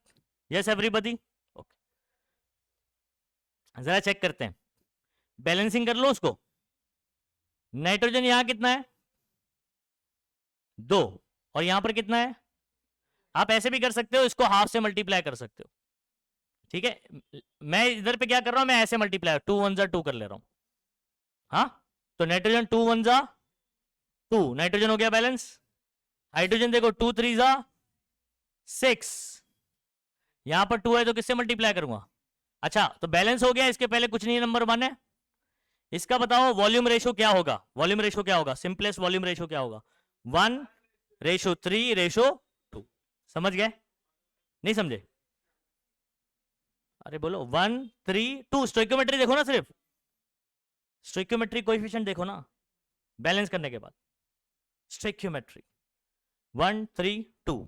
Yes everybody? ओके। जरा चेक करते हैं, बैलेंसिंग कर लो उसको। नाइट्रोजन यहां कितना है 2, और यहां पर कितना है, आप ऐसे भी कर सकते हो, इसको हाफ से मल्टीप्लाई कर सकते हो, ठीक है। मैं इधर पे क्या कर रहा हूं, मैं ऐसे मल्टीप्लाई 2 1 जा 2 कर ले रहा हूं। हाँ, तो नाइट्रोजन 2 1 जा 2, नाइट्रोजन हो गया बैलेंस। हाइड्रोजन देखो 2 3 जा 6, यहां पर 2 है तो किससे मल्टीप्लाई करूंगा। अच्छा, तो बैलेंस हो गया, इसके पहले कुछ नहीं, नंबर 1 है। इसका बताओ वॉल्यूम रेशो क्या होगा, वॉल्यूम रेशो क्या होगा, सिंपलेस्ट वॉल्यूम रेशो क्या होगा, 1:3:2। समझ गए, नहीं समझे, अरे बोलो 1:3:2। स्टोइकियोमेट्री देखो ना, सिर्फ स्टोइकियोमेट्री कोएफिशिएंट देखो ना, बैलेंस करने के बाद स्टोइकियोमेट्री 1:3:2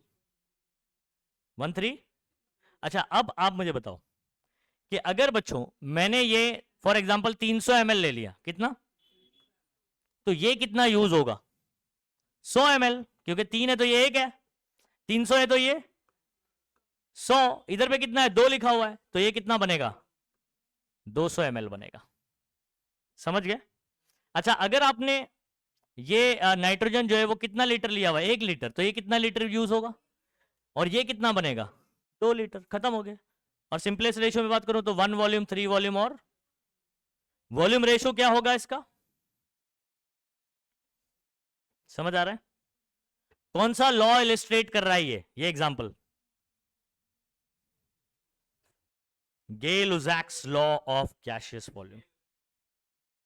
1:3। अच्छा, अब आप मुझे बताओ कि अगर बच्चों मैंने ये फॉर एग्जांपल 300 ml ले लिया, कितना, तो ये कितना यूज होगा 100 ml, क्योंकि 3 है तो ये 1 है, 300 है तो ये 100, इधर पे कितना है 2 लिखा हुआ है, तो ये कितना बनेगा 200 ml बनेगा। समझ गए। अच्छा, अगर आपने ये नाइट्रोजन जो है वो कितना लीटर लिया हुआ है 1 लीटर, तो ये कितना लीटर यूज होगा, और ये कितना बनेगा 2 लीटर, खत्म हो गया। और सिंपलेस्ट रेशियो में बात करूं तो 1 वॉल्यूम 3 वॉल्यूम, और वॉल्यूम रेशियो क्या होगा इसका, समझ आ रहा है। कौन सा लॉ इलिस्ट्रेट कर रहा है ये example, Gay Lussac's law of gaseous volume,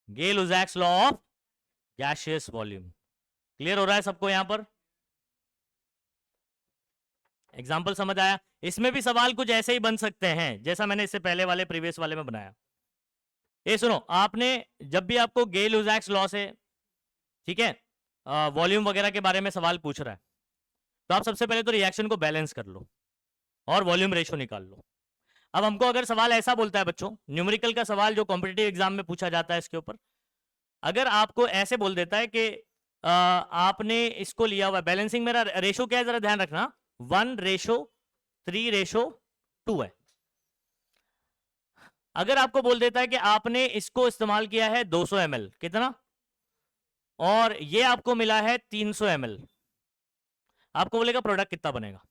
Gay Lussac's law of gaseous volume. Clear हो रहा है सबको यहां पर, एग्जाम्पल समझ आया। इसमें भी सवाल कुछ ऐसे ही बन सकते हैं जैसा मैंने इससे पहले वाले प्रीवियस वाले में बनाया। ये सुनो, आपने जब भी आपको गेल-लुसाक्स लॉ से, ठीक है, वॉल्यूम वगैरह के बारे में सवाल पूछ रहा है, तो आप सबसे पहले तो रिएक्शन को बैलेंस कर लो और वॉल्यूम रेशो निकाल लो। अब हमको अगर सवाल ऐसा बोलता है बच्चों, न्यूमेरिकल का सवाल जो कॉम्पिटिटिव एग्जाम में पूछा जाता है इसके ऊपर, अगर आपको ऐसे बोल देता है कि आपने इसको लिया हुआ बैलेंसिंग, मेरा रेशो क्या है जरा ध्यान रखना, 1:3:2 है। अगर आपको बोल देता है कि आपने इसको इस्तेमाल किया है 200 ml, कितना, और ये आपको मिला है 300 ml, आपको बोलेगा प्रोडक्ट कितना बनेगा।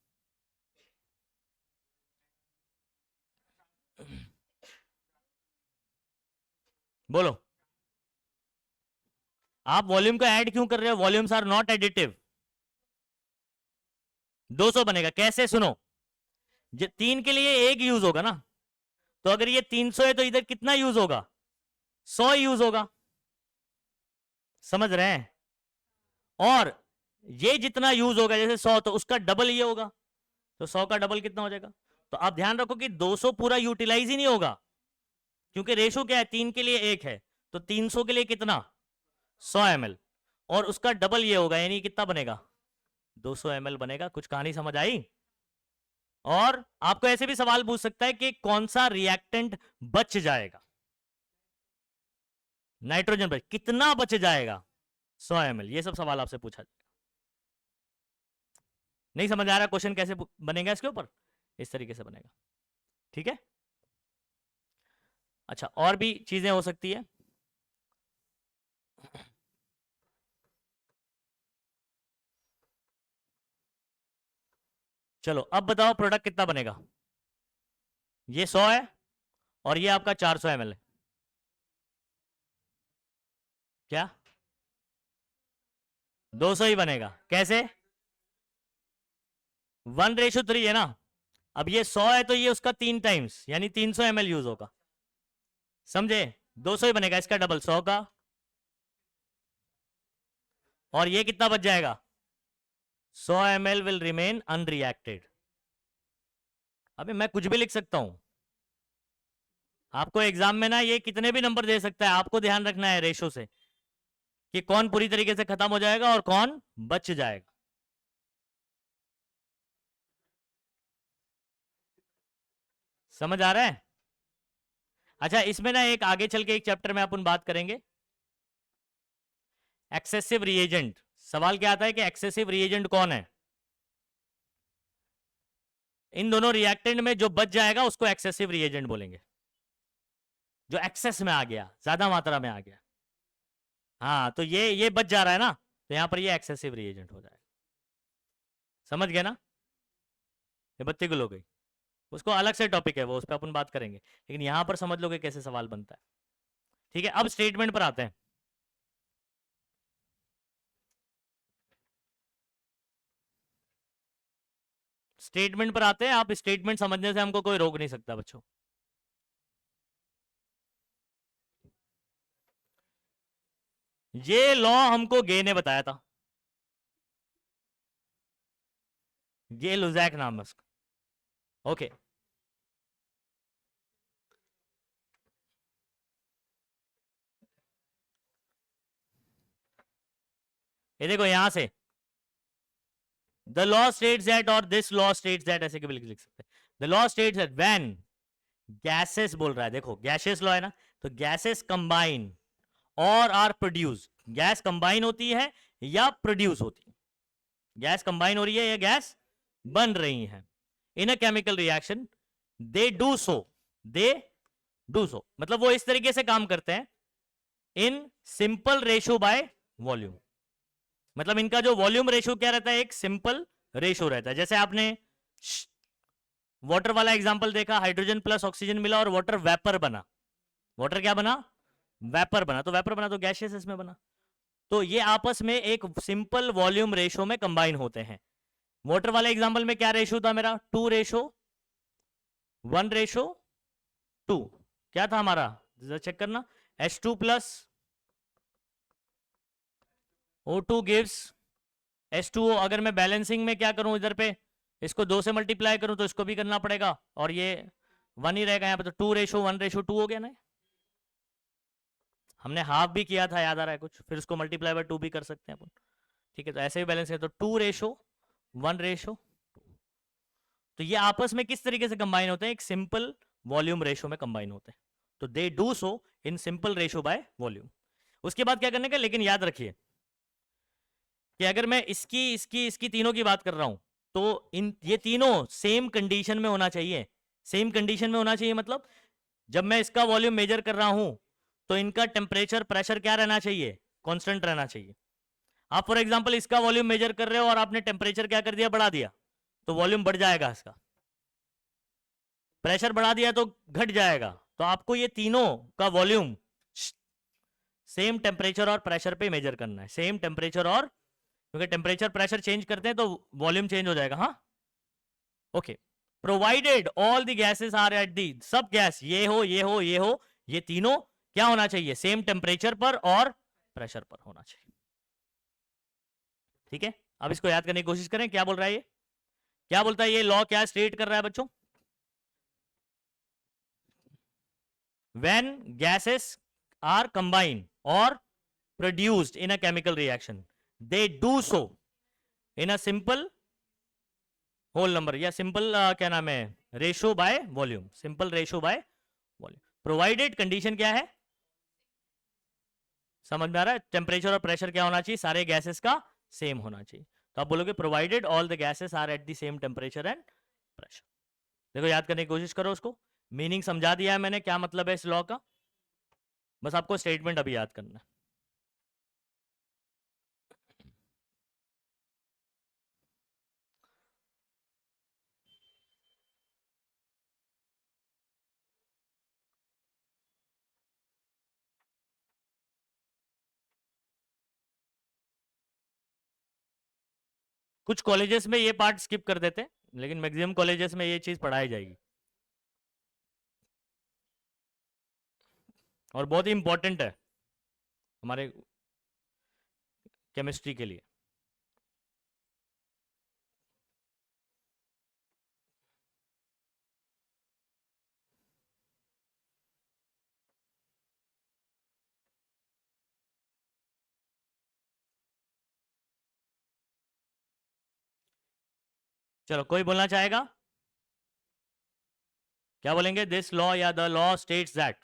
बोलो, आप वॉल्यूम को ऐड क्यों कर रहे हो, वॉल्यूम्स आर नॉट एडिटिव। 200 बनेगा कैसे, सुनो, 3 के लिए 1 यूज होगा ना, तो अगर ये 300 है तो इधर कितना यूज होगा 100 यूज होगा, समझ रहे हैं। और ये जितना यूज होगा जैसे 100, तो उसका डबल ये होगा, तो 100 का डबल कितना हो जाएगा। तो आप ध्यान रखो कि 200 पूरा यूटिलाइज ही नहीं होगा, क्योंकि रेशो क्या है 3 के लिए 1 है, तो 300 के लिए कितना 100 ml, और उसका डबल ये होगा, यानी कितना बनेगा 200 ml बनेगा। कुछ कहानी समझ आई। और आपको ऐसे भी सवाल पूछ सकता है कि कौन सा रिएक्टेंट बच जाएगा, नाइट्रोजन बच कितना बच जाएगा 100 ml, ये सब सवाल आपसे पूछा जाएगा। नहीं समझ आ रहा क्वेश्चन कैसे बनेगा इसके ऊपर, इस तरीके से बनेगा, ठीक है। अच्छा, और भी चीजें हो सकती है। चलो अब बताओ प्रोडक्ट कितना बनेगा, ये 100 है और ये आपका 400 ml है, क्या 200 ही बनेगा, कैसे 1:3 है ना। अब ये 100 है तो ये उसका 3 टाइम्स यानी 300 ml यूज होगा, समझे, 200 ही बनेगा, इसका डबल 100 का, और ये कितना बच जाएगा 100 ml विल रिमेन अनरिएक्टेड। अबे मैं कुछ भी लिख सकता हूं, आपको एग्जाम में ना ये कितने भी नंबर दे सकता है, आपको ध्यान रखना है रेशो से कि कौन पूरी तरीके से खत्म हो जाएगा और कौन बच जाएगा। समझ आ रहा है। अच्छा, इसमें ना एक आगे चल के एक चैप्टर में अपन बात करेंगे एक्सेसिव रिएजेंट। सवाल क्या आता है कि एक्सेसिव रिएजेंट कौन है, इन दोनों रिएक्टेंट में जो बच जाएगा उसको एक्सेसिव रिएजेंट बोलेंगे। जो एक्सेस में आ गया, ज्यादा मात्रा में आ गया। हाँ, तो ये बच जा रहा है ना, तो यहां पर ये एक्सेसिव रिएजेंट हो जाएगा। समझ गए ना? ये बत्ती गुल हो गई, उसको अलग से टॉपिक है वो, उस पर अपन बात करेंगे, लेकिन यहां पर समझ लोगे कैसे सवाल बनता है। ठीक है, अब स्टेटमेंट पर आते हैं। स्टेटमेंट पर आते हैं। आप स्टेटमेंट समझने से हमको कोई रोक नहीं सकता बच्चों। ये लॉ हमको गे ने बताया था, गे लुजैक नाम है उसका। ओके, ये देखो यहां से द लॉ स्टेट्स दैट, और दिस लॉ स्टेट्स दैट, ऐसे के बिल्कुल लिख सकते हैं। The law states that when gases बोल रहा है, देखो गैसेस लॉ है ना, तो गैसेस कंबाइन और आर प्रोड्यूस, गैस कंबाइन होती है या प्रोड्यूस होती है, गैस कंबाइन हो रही है या गैस बन रही है in a chemical reaction, they do so, they do so मतलब वो इस तरीके से काम करते हैं in simple ratio by volume. मतलब इनका जो वॉल्यूम रेशो क्या रहता है, एक सिंपल रेशो रहता है। जैसे आपने वाटर वाला एग्जांपल देखा, हाइड्रोजन प्लस ऑक्सीजन मिला और वाटर वेपर बना, वाटर क्या बना, वेपर बना, तो वेपर बना तो गैसियस इसमें बना। तो ये आपस में एक सिंपल वॉल्यूम रेशो में कंबाइन होते हैं। वाटर वाले एग्जांपल में क्या रेशो था मेरा, 2:1:2, क्या था हमारा, चेक करना, H2 plus O2 gives H2O। अगर मैं बैलेंसिंग में क्या करूं, इधर पे इसको 2 से मल्टीप्लाई करूं तो इसको भी करना पड़ेगा, और ये 1 ही रहेगा यहाँ पे, तो 2:1:2 हो गया ना। हमने हाफ भी किया था, याद आ रहा है कुछ, फिर उसको मल्टीप्लाई बाय 2 भी कर सकते हैं अपन। ठीक है, तो ऐसे भी बैलेंस है, तो 2:1:2। तो ये आपस में किस तरीके से कंबाइन होते हैं, एक सिंपल वॉल्यूम रेशो में कंबाइन होते हैं। तो दे do so in simple ratio by volume. उसके बाद क्या करने का, लेकिन याद रखिए कि अगर मैं इसकी तीनों की बात कर रहा हूं, तो इन ये तीनों सेम कंडीशन में होना चाहिए। सेम कंडीशन में होना चाहिए मतलब जब मैं इसका वॉल्यूम मेजर कर रहा हूं तो इनका टेम्परेचर प्रेशर क्या रहना चाहिए, कांस्टेंट रहना चाहिए। आप फॉर एग्जांपल इसका वॉल्यूम मेजर कर रहे हो और आपने टेम्परेचर क्या कर दिया, बढ़ा दिया, तो वॉल्यूम बढ़ जाएगा, इसका प्रेशर बढ़ा दिया तो घट जाएगा। तो आपको ये तीनों का वॉल्यूम सेम टेम्परेचर और प्रेशर पे मेजर करना है, सेम टेम्परेचर और, क्योंकि टेम्परेचर प्रेशर चेंज करते हैं तो वॉल्यूम चेंज हो जाएगा। हाँ, okay, provided all the gases are at the, सब गैस ये हो ये हो ये हो, ये तीनों क्या होना चाहिए, सेम टेम्परेचर पर और प्रेशर पर होना चाहिए। ठीक है, अब इसको याद करने की कोशिश करें, क्या बोल रहा है ये, क्या बोलता है ये लॉ, क्या स्टेट कर रहा है बच्चों, when gases are combined or produced in a chemical reaction, they do so in a simple whole number या सिंपल क्या नाम है, ratio by volume, simple ratio by volume. Provided condition क्या है, समझ में आ रहा है, टेम्परेचर और प्रेशर क्या होना चाहिए, सारे गैसेस का सेम होना चाहिए। तो आप बोलोगे provided all the gases are at the same temperature and pressure. देखो याद करने की कोशिश करो, उसको मीनिंग समझा दिया है मैंने, क्या मतलब है इस लॉ का, बस आपको स्टेटमेंट अभी याद करना है। कुछ कॉलेजेस में ये पार्ट स्किप कर देते हैं, लेकिन मैक्सिमम कॉलेजेस में ये चीज पढ़ाई जाएगी और बहुत ही इंपॉर्टेंट है हमारे केमिस्ट्री के लिए। चलो, कोई बोलना चाहेगा, क्या बोलेंगे, दिस लॉ या the law states that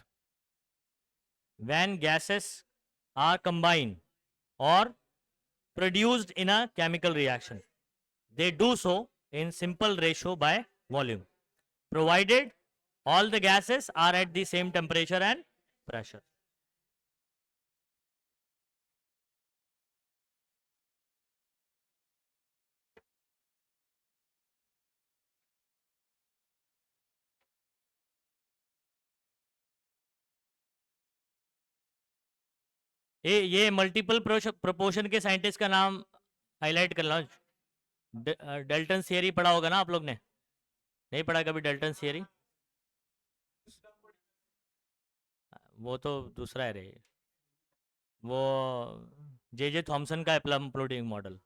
when gases are combined और produced in a chemical reaction, they do so in simple ratio by volume, provided all the gases are at the same temperature and pressure. ये multiple proportion के scientist का नाम highlight कर लो। Dalton theory पढ़ा होगा ना आप लोग ने? नहीं पढ़ा कभी डेल्टन थियरी? वो तो दूसरा है रे, वो जे थॉमसन का प्लम प्लूटिंग मॉडल।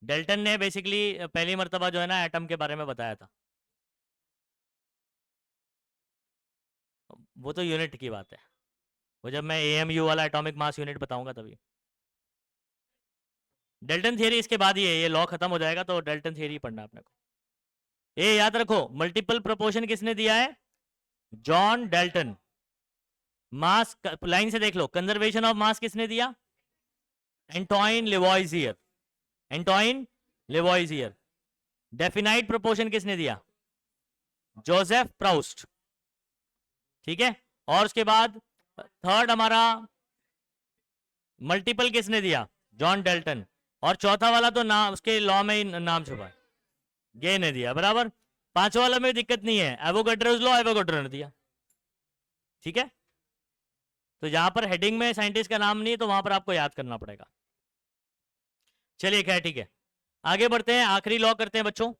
डेल्टन ने बेसिकली पहली मर्तबा जो है ना एटम के बारे में बताया था। वो तो यूनिट की बात है, वो जब मैं AMU वाला एटॉमिक मास यूनिट बताऊंगा तभी। डेल्टन थियरी इसके बाद ही है, ये लॉ खत्म हो जाएगा तो डेल्टन थियरी पढ़ना अपने को। ये याद रखो, मल्टीपल प्रोपोर्शन किसने दिया है? John Dalton. मास लाइन से देख लो, कंजर्वेशन ऑफ मास किसने दिया? Antoine Lavoisier. Antoine लेवॉइजियर। Definite proportion किसने दिया? Joseph Proust. ठीक है, और उसके बाद थर्ड हमारा मल्टीपल किसने दिया? John Dalton. और चौथा वाला तो नाम उसके लॉ में ही नाम छुपा है, गे ने दिया, बराबर। पांचवा वाला में दिक्कत नहीं है, एवोगाड्रोस लॉ एवोगाड्रो ने दिया। ठीक है, तो यहां पर हेडिंग में साइंटिस्ट का नाम नहीं है तो वहां पर आपको याद करना पड़ेगा। चलिए खैर ठीक है, आगे बढ़ते हैं, आखिरी लॉ करते हैं बच्चों।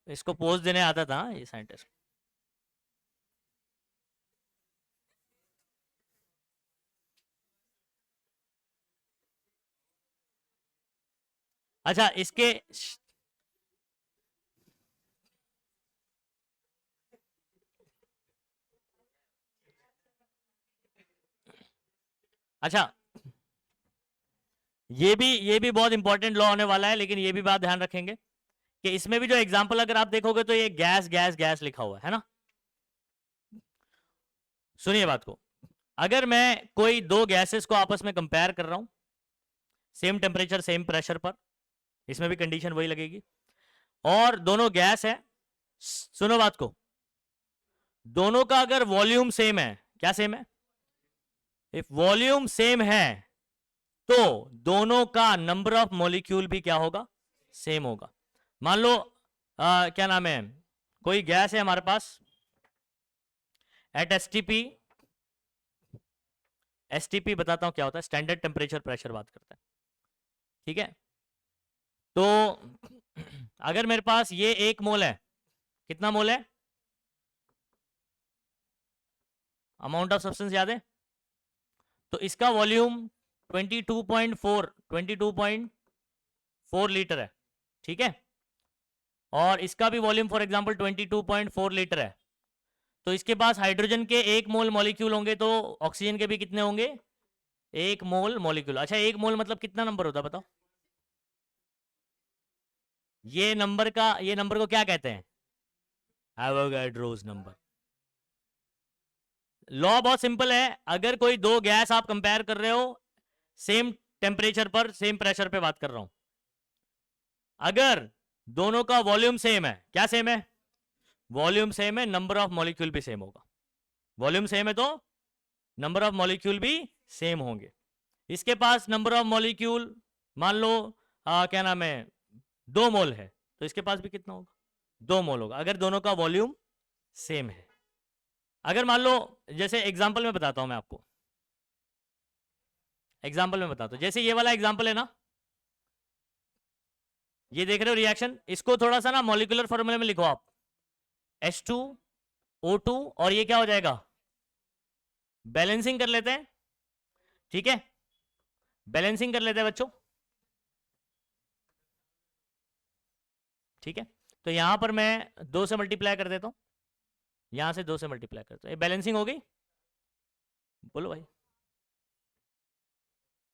इसको पोज देने आता था ये साइंटिस्ट। अच्छा इसके अच्छा ये भी बहुत इंपॉर्टेंट लॉ होने वाला है, लेकिन ये भी बात ध्यान रखेंगे कि इसमें भी जो एग्जांपल अगर आप देखोगे तो ये गैस गैस गैस लिखा हुआ है ना। सुनिए बात को, अगर मैं कोई दो गैसेस को आपस में कंपेयर कर रहा हूं सेम टेम्परेचर सेम प्रेशर पर, इसमें भी कंडीशन वही लगेगी, और दोनों गैस है, सुनो बात को, दोनों का अगर वॉल्यूम सेम है, क्या सेम है? इफ वॉल्यूम सेम है तो दोनों का नंबर ऑफ मॉलिक्यूल भी क्या होगा? सेम होगा। मान लो क्या नाम है, कोई गैस है हमारे पास एट एसटीपी बताता हूं क्या होता है, स्टैंडर्ड टेम्परेचर प्रेशर बात करते हैं। ठीक है, तो अगर मेरे पास ये 1 मोल है, कितना मोल है? अमाउंट ऑफ सब्सटेंस याद है? तो इसका वॉल्यूम 22.4 लीटर है। ठीक है, और इसका भी वॉल्यूम फॉर एग्जांपल 22.4 लीटर है। तो इसके पास हाइड्रोजन के 1 मोल मॉलिक्यूल होंगे, तो ऑक्सीजन के भी कितने होंगे? 1 मोल मॉलिक्यूल। अच्छा 1 मोल मतलब कितना नंबर होता है बताओ? ये नंबर को क्या कहते हैं? Avogadro's number. लॉ बहुत सिंपल है, अगर कोई दो गैस आप कंपेयर कर रहे हो सेम टेम्परेचर पर सेम प्रेशर पे बात कर रहा हूं, अगर दोनों का वॉल्यूम सेम है, क्या सेम है? वॉल्यूम सेम है, नंबर ऑफ मॉलिक्यूल भी सेम होगा। वॉल्यूम सेम है तो नंबर ऑफ मॉलिक्यूल भी सेम होंगे। इसके पास नंबर ऑफ मॉलिक्यूल मान लो क्या नाम है 2 मोल है, तो इसके पास भी कितना होगा? 2 मोल होगा, अगर दोनों का वॉल्यूम सेम है। अगर मान लो, जैसे एग्जांपल में बताता हूं मैं आपको, एग्जांपल में बताता हूं, जैसे ये वाला एग्जांपल है ना, ये देख रहे हो रिएक्शन, इसको थोड़ा सा ना मॉलिक्यूलर फॉर्मूले में लिखो आप, H2O2, और ये क्या हो जाएगा? बैलेंसिंग कर लेते हैं। ठीक है, बैलेंसिंग कर लेते हैं बच्चों। ठीक है, तो यहां पर मैं 2 से मल्टीप्लाई कर देता हूं, यहां से 2 से मल्टीप्लाई करता हूं, ये बैलेंसिंग हो गई। बोलो भाई,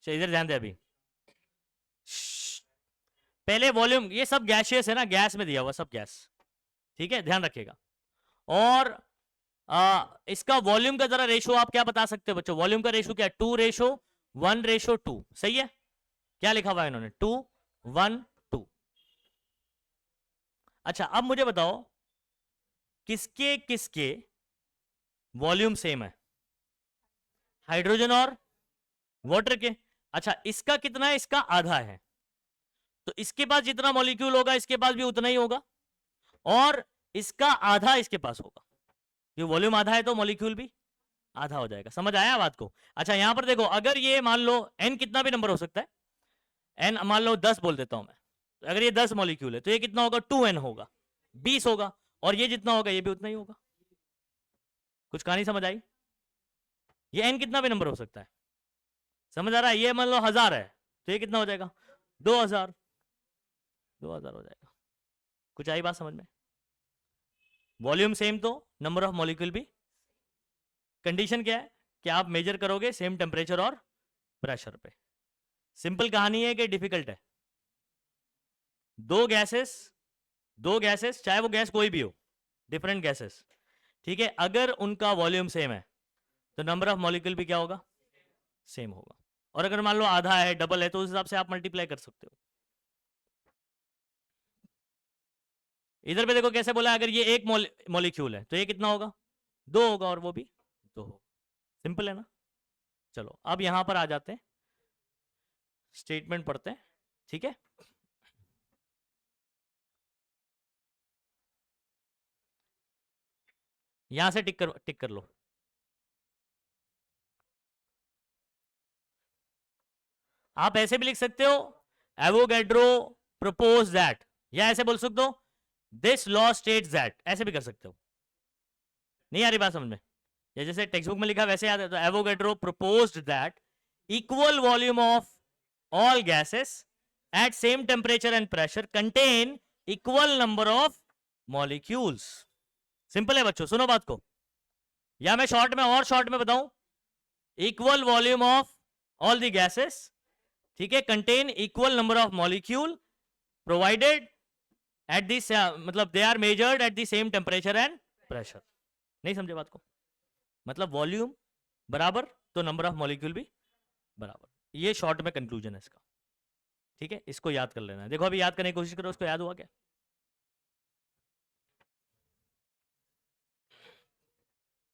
चलो इधर ध्यान दे अभी। पहले वॉल्यूम, ये सब गैसियस है ना, गैस में दिया हुआ सब गैस। ठीक है, ध्यान रखिएगा। और इसका वॉल्यूम का जरा रेशो आप क्या बता सकते हो बच्चों? वॉल्यूम का रेशो क्या है? 2:1:2। सही है, क्या लिखा हुआ है इन्होंने? 2:1:2। अच्छा अब मुझे बताओ किसके किसके वॉल्यूम सेम है? हाइड्रोजन और वाटर के। अच्छा इसका कितना है? इसका आधा है, तो इसके पास जितना मॉलिक्यूल होगा इसके पास भी उतना ही होगा, और इसका आधा इसके पास होगा। ये वॉल्यूम आधा है तो मॉलिक्यूल भी आधा हो जाएगा। समझ आया बात को? अच्छा यहां पर देखो, अगर ये मान लो n कितना भी नंबर हो सकता है, n मान लो 10 बोल देता हूं मैं, तो अगर ये 10 मॉलिक्यूल है तो ये कितना होगा? 2n होगा, 20 होगा, और ये जितना होगा ये भी उतना ही होगा। कुछ कहानी समझ आई? ये n कितना भी नंबर हो सकता है, समझ आ रहा है? ये मान लो 1000 है तो ये कितना हो जाएगा? 2000 हो जाएगा। कुछ आई बात समझ में? वॉल्यूम सेम तो नंबर ऑफ मॉलिक्यूल भी। कंडीशन क्या है कि आप मेजर करोगे सेम टेम्परेचर और प्रेशर पे। सिंपल कहानी है कि डिफिकल्ट है? दो गैसेस चाहे वो गैस कोई भी हो, डिफरेंट गैसेस, ठीक है, अगर उनका वॉल्यूम सेम है तो नंबर ऑफ मॉलिक्यूल भी क्या होगा? सेम होगा। और अगर मान लो आधा है, डबल है, तो उस हिसाब से आप मल्टीप्लाई कर सकते हो। इधर पे देखो कैसे बोला, अगर ये एक मॉलिक्यूल है तो ये कितना होगा? 2 होगा, और वो भी 2 होगा। सिंपल है ना? चलो अब यहां पर आ जाते हैं, स्टेटमेंट पढ़ते हैं, ठीक है। यहां से टिक कर लो। आप ऐसे भी लिख सकते हो, एवोगैड्रो प्रपोज दैट, या ऐसे बोल सकते हो दिस लॉ स्टेट्स दैट, ऐसे भी कर सकते हो। नहीं आ रही बात समझ में? या जैसे टेक्स्ट बुक में लिखा वैसे याद है, तो Avogadro proposed that equal volume of all gases at same temperature and pressure contain equal number of molecules. Simple है बच्चों, सुनो बात को, या मैं शॉर्ट में बताऊं, equal volume of all the gases, ठीक है, contain equal number of molecule provided at this, मतलब they are measured at the same temperature and pressure. नहीं समझे बात को? मतलब वॉल्यूम बराबर तो नंबर ऑफ मॉलिक्यूल भी बराबर। ये शॉर्ट में कंक्लूजन है इसका, ठीक है। इसको याद कर लेना है। देखो अभी याद करने की कोशिश करो, उसको याद हुआ क्या?